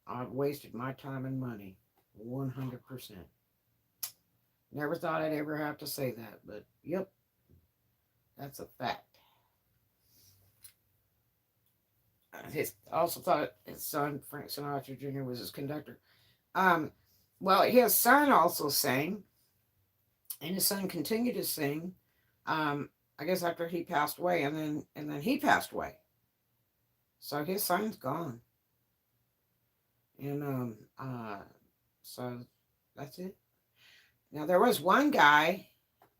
I've wasted my time and money 100%. Never thought I'd ever have to say that, but yep, that's a fact. His also thought his son Frank Sinatra Jr. was his conductor. Um, well, his son also sang, and his son continued to sing. I guess after he passed away, and then he passed away. So his son's gone, and so that's it. Now there was one guy.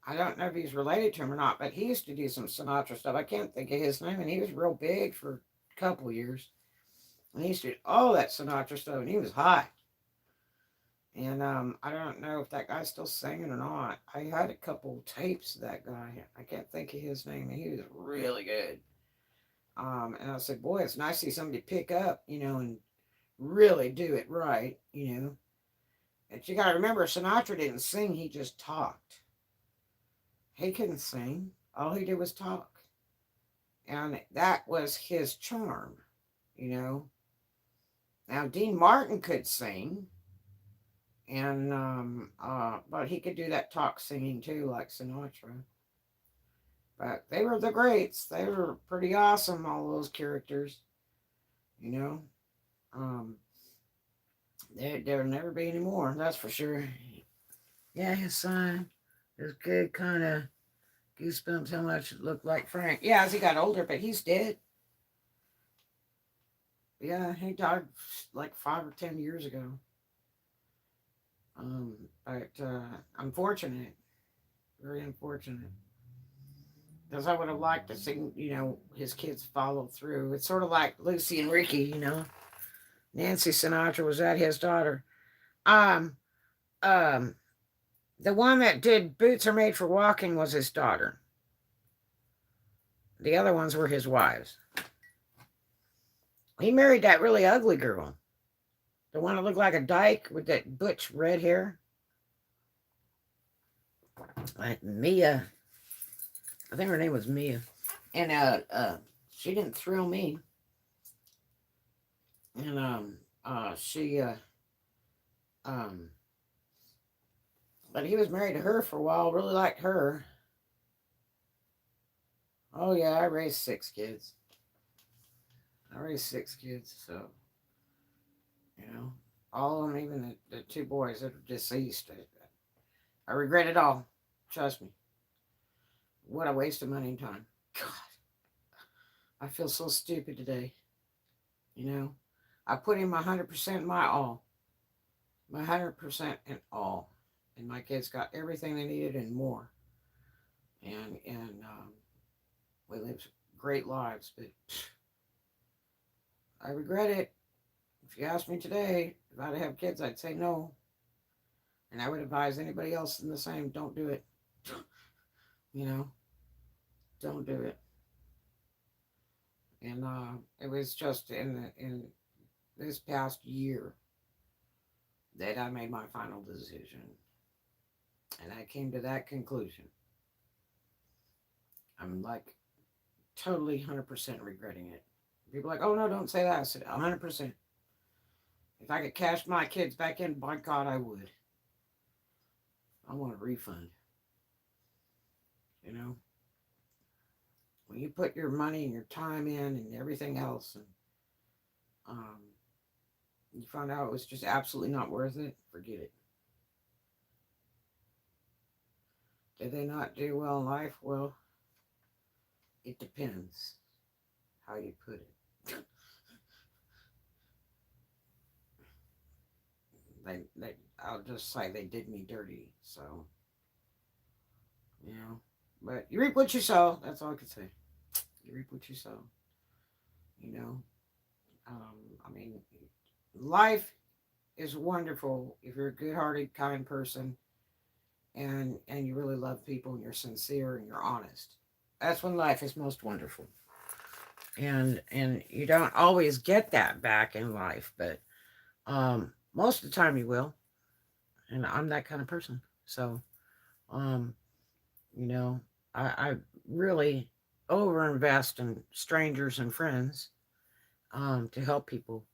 I don't know if he's related to him or not, but he used to do some Sinatra stuff. I can't think of his name, and he was real big for a couple of years. And he used to do all that Sinatra stuff, and he was hot. And I don't know if that guy's still singing or not. I had a couple tapes of that guy. I can't think of his name, and he was really good. And I said, boy, it's nice to see somebody pick up, and really do it right. But you got to remember, Sinatra didn't sing; he just talked. He couldn't sing. All he did was talk, and that was his charm. You know. Now Dean Martin could sing, and but he could do that talk singing too, like Sinatra. But they were the greats. They were pretty awesome, all those characters. You know, um, there'll never be any more. That's for sure. Yeah, his son is good, kind of Goosebumps, how much it looked like Frank. Yeah, as he got older, but he's dead. Yeah, he died like 5 or 10 years ago. But unfortunate, very unfortunate. Because I would have liked to see, his kids follow through. It's sort of like Lucy and Ricky. Nancy Sinatra was that his daughter. Um, um, the one that did Boots Are Made for Walking was his daughter. The other ones were his wives. He married that really ugly girl. The one that looked like a dyke with that butch red hair. Like Mia. I think her name was Mia. And she didn't thrill me. And she but he was married to her for a while, really liked her. Oh yeah, I raised 6 kids. So all of them, even the 2 boys that are deceased. I regret it all. Trust me. What a waste of money and time. God, I feel so stupid today. I put in my 100%, my all. My 100% and all. And my kids got everything they needed and more. And we lived great lives, but I regret it. If you asked me today if I'd have kids, I'd say no. And I would advise anybody else in the same, don't do it. Don't do it. And it was just in this past year that I made my final decision. And I came to that conclusion. I'm like totally 100% regretting it. People are like, oh no, don't say that. I said 100%. If I could cash my kids back in, by God, I would. I want a refund. When you put your money and your time in and everything else, and you find out it was just absolutely not worth it, forget it. Did they not do well in life? Well, it depends how you put it. I'll just say they did me dirty, so but you reap what you sow. That's all I can say. You reap what you sow. I mean, life is wonderful if you're a good-hearted, kind person, and you really love people, and you're sincere and you're honest. That's when life is most wonderful. And you don't always get that back in life, but most of the time you will. And I'm that kind of person. So, I really overinvest in strangers and friends to help people.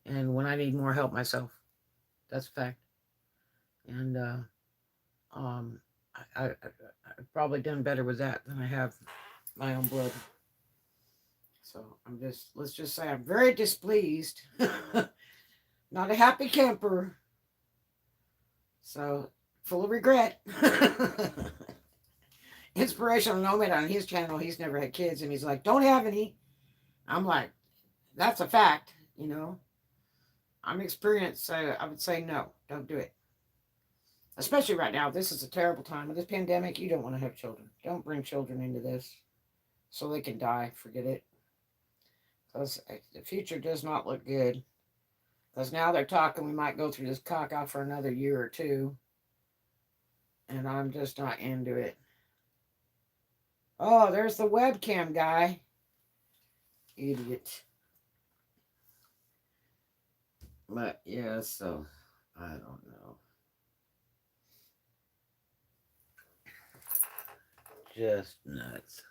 And when I need more help myself, that's a fact. And I've probably done better with that than I have my own blood. So let's just say I'm very displeased. Not a happy camper. So, full of regret. Inspirational Nomad on his channel, he's never had kids, and he's like, don't have any. I'm like, that's a fact, I'm experienced, so I would say no, don't do it. Especially right now, this is a terrible time. With this pandemic, you don't want to have children. Don't bring children into this so they can die. Forget it. Because the future does not look good. Because now they're talking we might go through this caca for another year or two. And I'm just not into it. Oh, there's the webcam guy. Idiot. But yeah, so I don't know. Just nuts.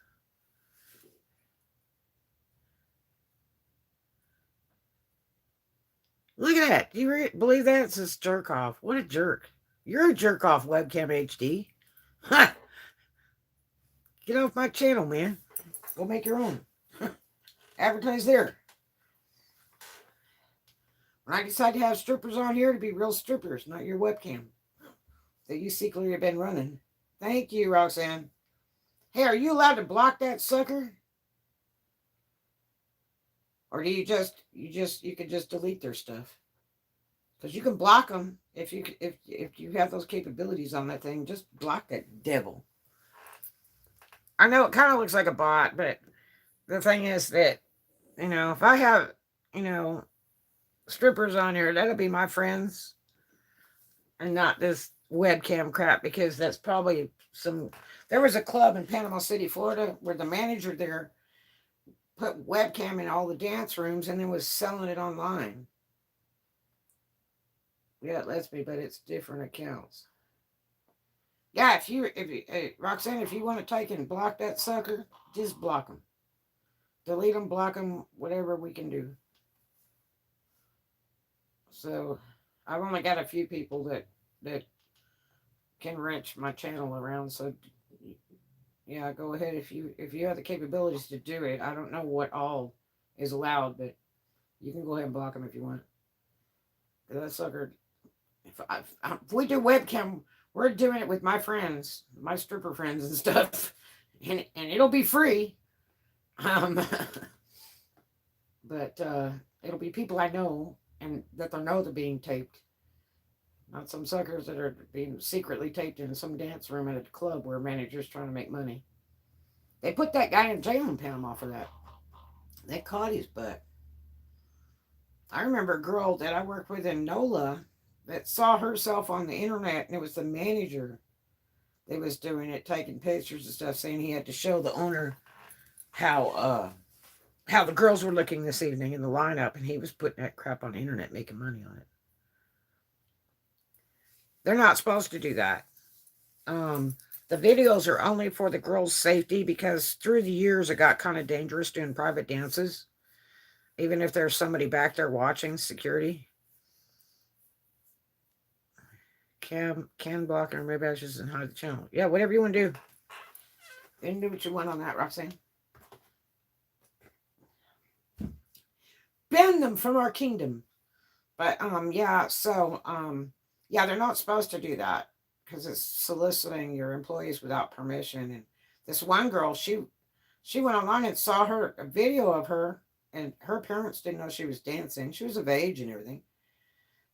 Look at that. Do you believe that? It says jerk off. What a jerk. You're a jerk off, webcam HD. Ha! Get off my channel, man. Go make your own. Advertise there. When I decide to have strippers on here, to be real strippers, not your webcam that you secretly have been running. Thank you, Roxanne. Hey, are you allowed to block that sucker? Or do you could just delete their stuff? Because you can block them if you have those capabilities on that thing. Just block that devil. I know it kind of looks like a bot, but the thing is that if I have you know strippers on here, that'll be my friends and not this webcam crap because that's probably some. There was a club in Panama City, Florida, where the manager there put webcam in all the dance rooms and then was selling it online. Yeah, it lets me, but it's different accounts. Yeah, if you hey, Roxanne, if you want to take and block that sucker, just block them, delete them, block them, whatever we can do. So, I've only got a few people that can wrench my channel around. So, yeah, go ahead if you have the capabilities to do it. I don't know what all is allowed, but you can go ahead and block them if you want. That sucker. If we do webcam, we're doing it with my friends, my stripper friends and stuff, and it'll be free. Um, but it'll be people I know and that they know they're being taped, not some suckers that are being secretly taped in some dance room at a club where a manager's trying to make money. They put that guy in jail in Panama for that. They caught his butt. I remember a girl that I worked with in NOLA that saw herself on the internet, and it was the manager that was doing it, taking pictures and stuff, saying he had to show the owner how the girls were looking this evening in the lineup, and he was putting that crap on the internet, making money on it. They're not supposed to do that. The videos are only for the girls' safety because through the years it got kind of dangerous doing private dances, even if there's somebody back there watching security. Can block and remove badges and hide the channel. Yeah, whatever you want to do. You can do what you want on that, Roxanne. Ban them from our kingdom. But yeah, so yeah, they're not supposed to do that because it's soliciting your employees without permission. And this one girl, she went online and saw a video of her, and her parents didn't know she was dancing. She was of age and everything.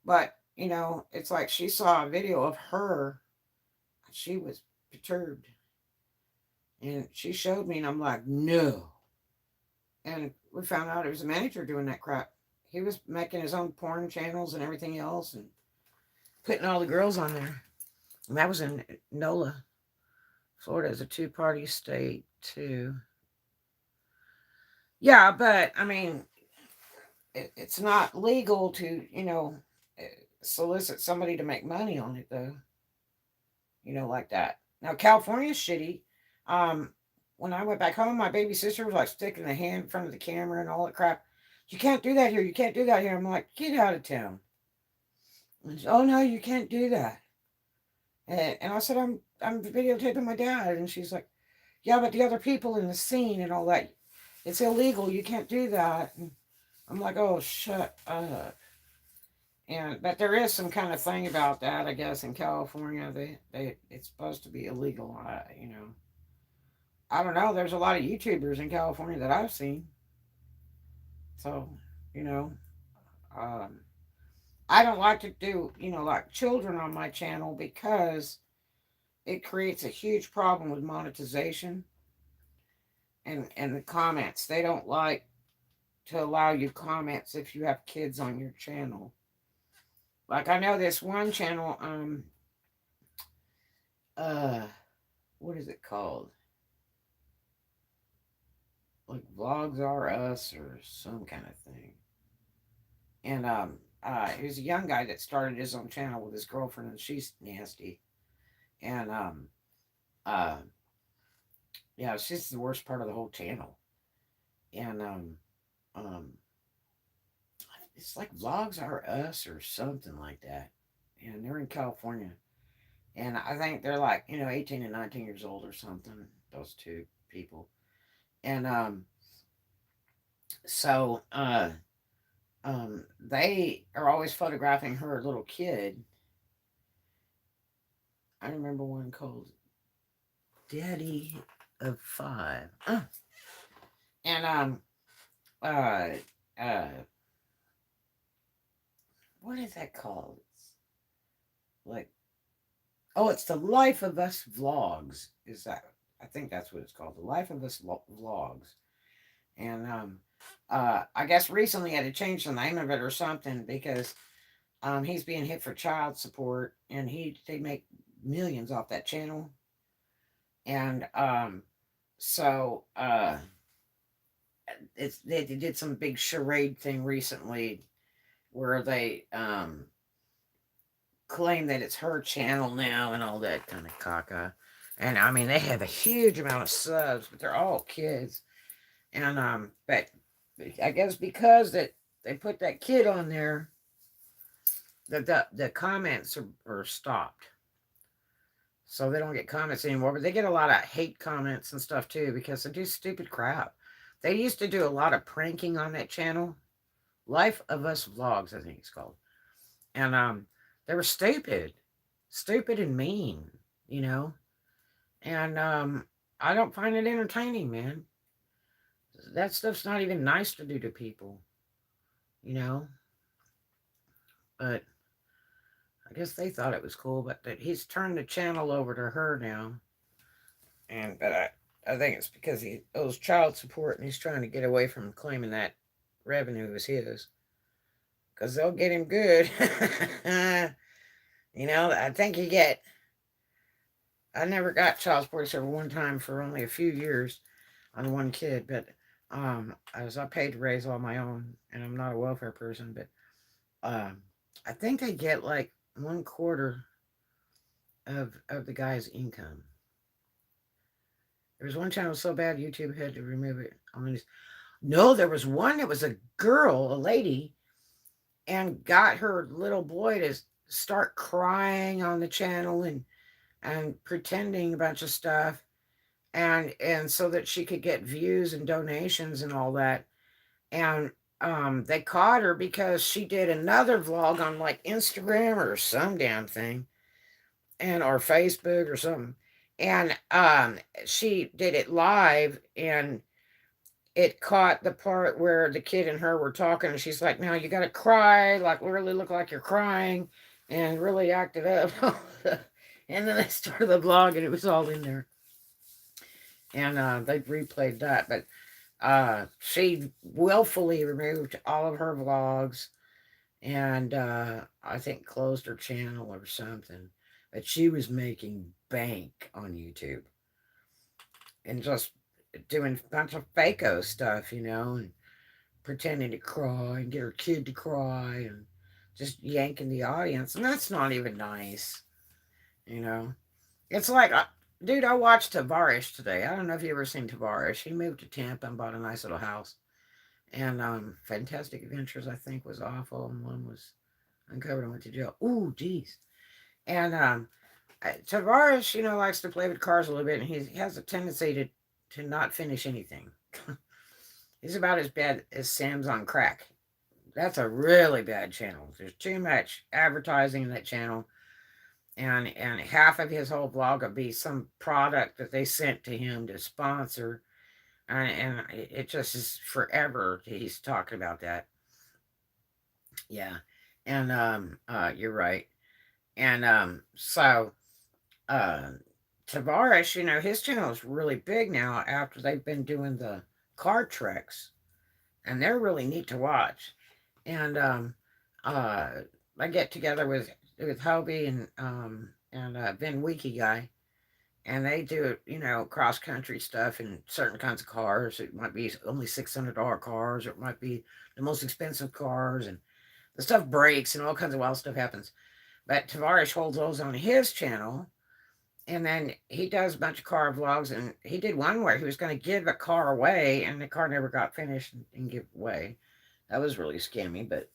But, it's like she saw a video of her. She was perturbed. And she showed me, and I'm like, no. And we found out it was a manager doing that crap. He was making his own porn channels and everything else and putting all the girls on there. And that was in NOLA. Florida is a two-party state, too. Yeah, but, I mean, it's not legal to, solicit somebody to make money on it, though. Like that. Now, California's shitty. When I went back home, my baby sister was like sticking the hand in front of the camera and all that crap. You can't do that here. You can't do that here. I'm like, get out of town. And she, oh no, you can't do that. And I said, I'm videotaping my dad. And she's like, yeah, but the other people in the scene and all that, it's illegal. You can't do that. And I'm like, oh, shut up. But there is some kind of thing about that, I guess, in California. It's supposed to be illegal. I don't know. There's a lot of YouTubers in California that I've seen. So, you know, um, I don't like to do, like children on my channel because it creates a huge problem with monetization and the comments. They don't like to allow you comments if you have kids on your channel. Like I know this one channel, uh, what is it called? Like Vlogs Are Us or some kind of thing. And he was a young guy that started his own channel with his girlfriend, and she's nasty. And uh, yeah, she's the worst part of the whole channel. And um, it's like Vlogs Are Us or something like that. And they're in California. And I think they're like, 18 and 19 years old or something, those two people. And so they are always photographing her little kid. I remember one called Daddy. of 5. And uh uh what is that called? It's like, oh, it's the Life of Us vlogs. Is that, I think that's what it's called, the Life of Us vlogs. And I guess recently had to change the name of it or something because he's being hit for child support, and they make millions off that channel. And so they did some big charade thing recently where they claim that it's her channel now and all that kind of caca. And I mean, they have a huge amount of subs, but they're all kids. And but I guess because that they put that kid on there, the comments are stopped, so they don't get comments anymore. But they get a lot of hate comments and stuff too because they do stupid crap. They used to do a lot of pranking on that channel, Life of Us Vlogs, I think it's called. And they were stupid and mean, you know. And I don't find it entertaining, man. That stuff's not even nice to do to people, you know. But I guess they thought it was cool. But that he's turned the channel over to her now, and but I think it's because he owes child support and he's trying to get away from claiming that revenue is his. Because they'll get him good. You know, I think you get. I never got child support except one time for only a few years on one kid, but I paid to raise all my own, and I'm not a welfare person, but um, I think I get like 1/4 of the guy's income. There was one channel so bad YouTube had to remove it. No, there was one. It was a girl, a lady, and got her little boy to start crying on the channel and pretending a bunch of stuff, and so that she could get views and donations and all that. And they caught her because she did another vlog on like Instagram or some damn thing, and or Facebook or something. And she did it live, and it caught the part where the kid and her were talking, and she's like, "Now you got to cry, like really look like you're crying, and really act it up." And then they started the vlog, and it was all in there. And they replayed that, but she willfully removed all of her vlogs, and I think closed her channel or something. But she was making bank on YouTube and just doing a bunch of fako stuff, you know, and pretending to cry and get her kid to cry and just yanking the audience. And that's not even nice, you know. It's like, dude, I watched Tavares today. I don't know if you ever seen Tavares. He moved to Tampa and bought a nice little house. And Fantastic Adventures, I think, was awful, and one was uncovered and went to jail. Ooh, geez. And Tavares, you know, likes to play with cars a little bit, and he has a tendency to not finish anything. He's about as bad as Sam's on Crack. That's a really bad channel. There's too much advertising in that channel, and half of his whole vlog will be some product that they sent to him to sponsor, and it just is forever he's talking about that. Yeah. And you're right. And so uh Tavares, you know, his channel is really big now after they've been doing the car treks, and they're really neat to watch. And uh I get together with Hobie and Ben Weekey guy, and they do, you know, cross country stuff in certain kinds of cars. It might be only $600 cars, or it might be the most expensive cars, and the stuff breaks and all kinds of wild stuff happens. But Tavares holds those on his channel, and then he does a bunch of car vlogs. And he did one where he was going to give a car away, and the car never got finished and give away. That was really scammy, but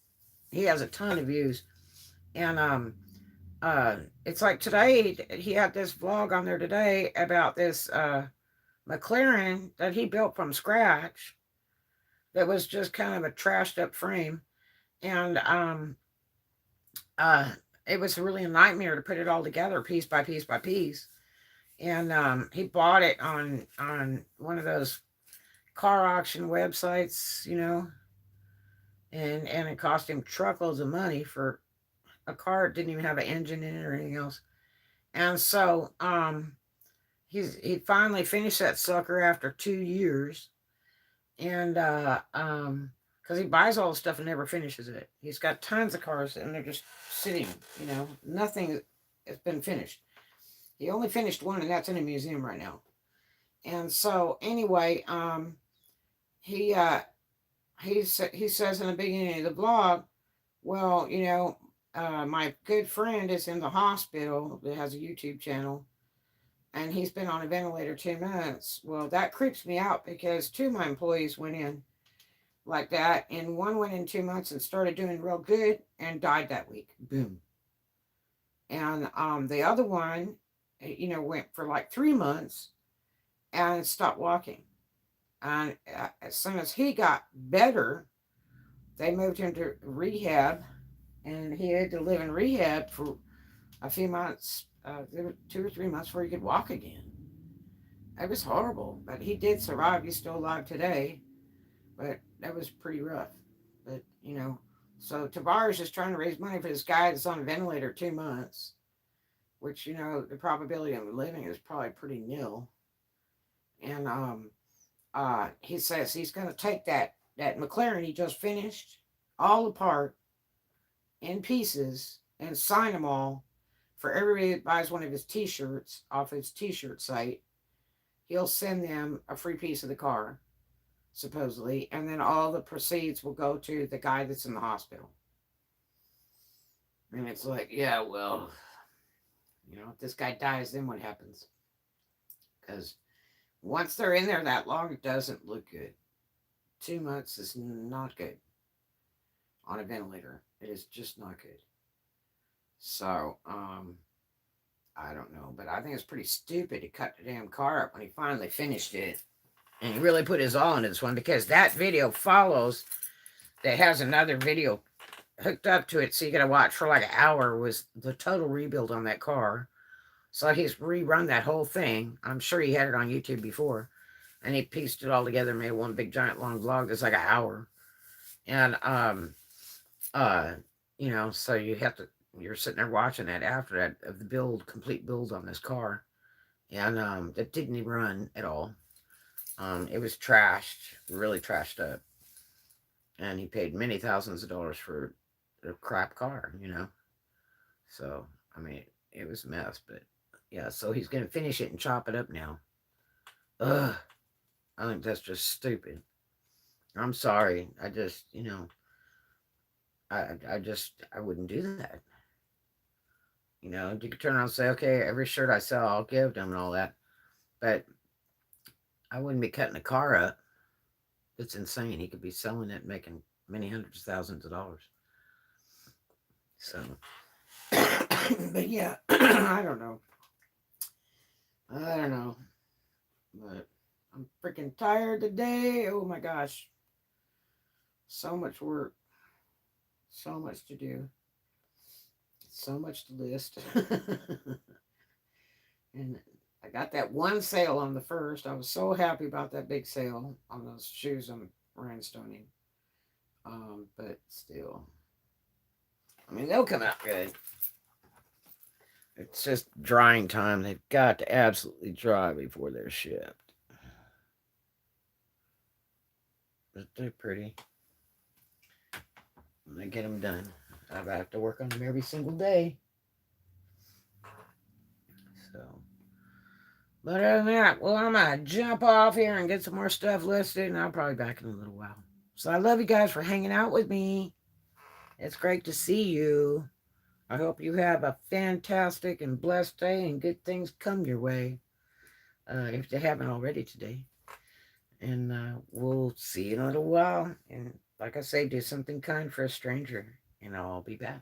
he has a ton of views. And it's like today he had this vlog on there today about this McLaren that he built from scratch. That was just kind of a trashed up frame, and uh, it was really a nightmare to put it all together piece by piece by piece. and he bought it on one of those car auction websites, and it cost him truckloads of money for a car that didn't even have an engine in it or anything else. And so he finally finished that sucker after 2 years, and because he buys all the stuff and never finishes it. He's got tons of cars and they're just sitting, nothing has been finished. He only finished one, and that's in a museum right now. And so anyway, he he says in the beginning of the vlog, well, my good friend is in the hospital that has a YouTube channel, and he's been on a ventilator 2 months. Well, that creeps me out because two of my employees went in like that, and one went in 2 months and started doing real good and died that week. Boom. And the other one, went for like 3 months and stopped walking. And as soon as he got better, they moved him to rehab, and he had to live in rehab for a few months, 2 or 3 months before he could walk again. It was horrible, but he did survive. He's still alive today, but that was pretty rough. But, so Tavares is trying to raise money for this guy that's on a ventilator 2 months, which, the probability of living is probably pretty nil. And he says he's going to take that McLaren he just finished all apart in pieces and sign them all for everybody that buys one of his t-shirts off his t-shirt site. He'll send them a free piece of the car, supposedly, and then all the proceeds will go to the guy that's in the hospital. And it's like, yeah, well, if this guy dies, then what happens? Because once they're in there that long, it doesn't look good. 2 months is not good on a ventilator. It is just not good. So, I don't know, but I think it's pretty stupid to cut the damn car up when he finally finished it. And he really put his all into this one, because that video follows that has another video hooked up to it, so you gotta watch for like an hour, was the total rebuild on that car. So he's rerun that whole thing. I'm sure he had it on YouTube before, and he pieced it all together and made one big giant long vlog that's like an hour. And so you're sitting there watching that after that of the complete build on this car. And it didn't even run at all. It was trashed, really trashed up. And he paid many thousands of dollars for a crap car, So, I mean, it was a mess, but yeah, so he's going to finish it and chop it up now. Ugh, I think that's just stupid. I'm sorry. I just, I wouldn't do that. You could turn around and say, okay, every shirt I sell, I'll give them and all that. But I wouldn't be cutting a car up. It's insane. He could be selling it and making many hundreds of thousands of dollars. So, but yeah, I don't know. But I'm freaking tired today. Oh my gosh. So much work. So much to do. So much to list. And I got that one sale on the first. I was so happy about that big sale on those shoes I'm rhinestoning. But still, I mean, they'll come out good. It's just drying time. They've got to absolutely dry before they're shipped. But they're pretty. When I get them done, I have to work on them every single day. So, but other than that, well, I'm going to jump off here and get some more stuff listed, and I'll probably be back in a little while. So I love you guys for hanging out with me. It's great to see you. I hope you have a fantastic and blessed day and good things come your way, if they haven't already today. And we'll see you in a little while. And like I say, do something kind for a stranger, and I'll be back.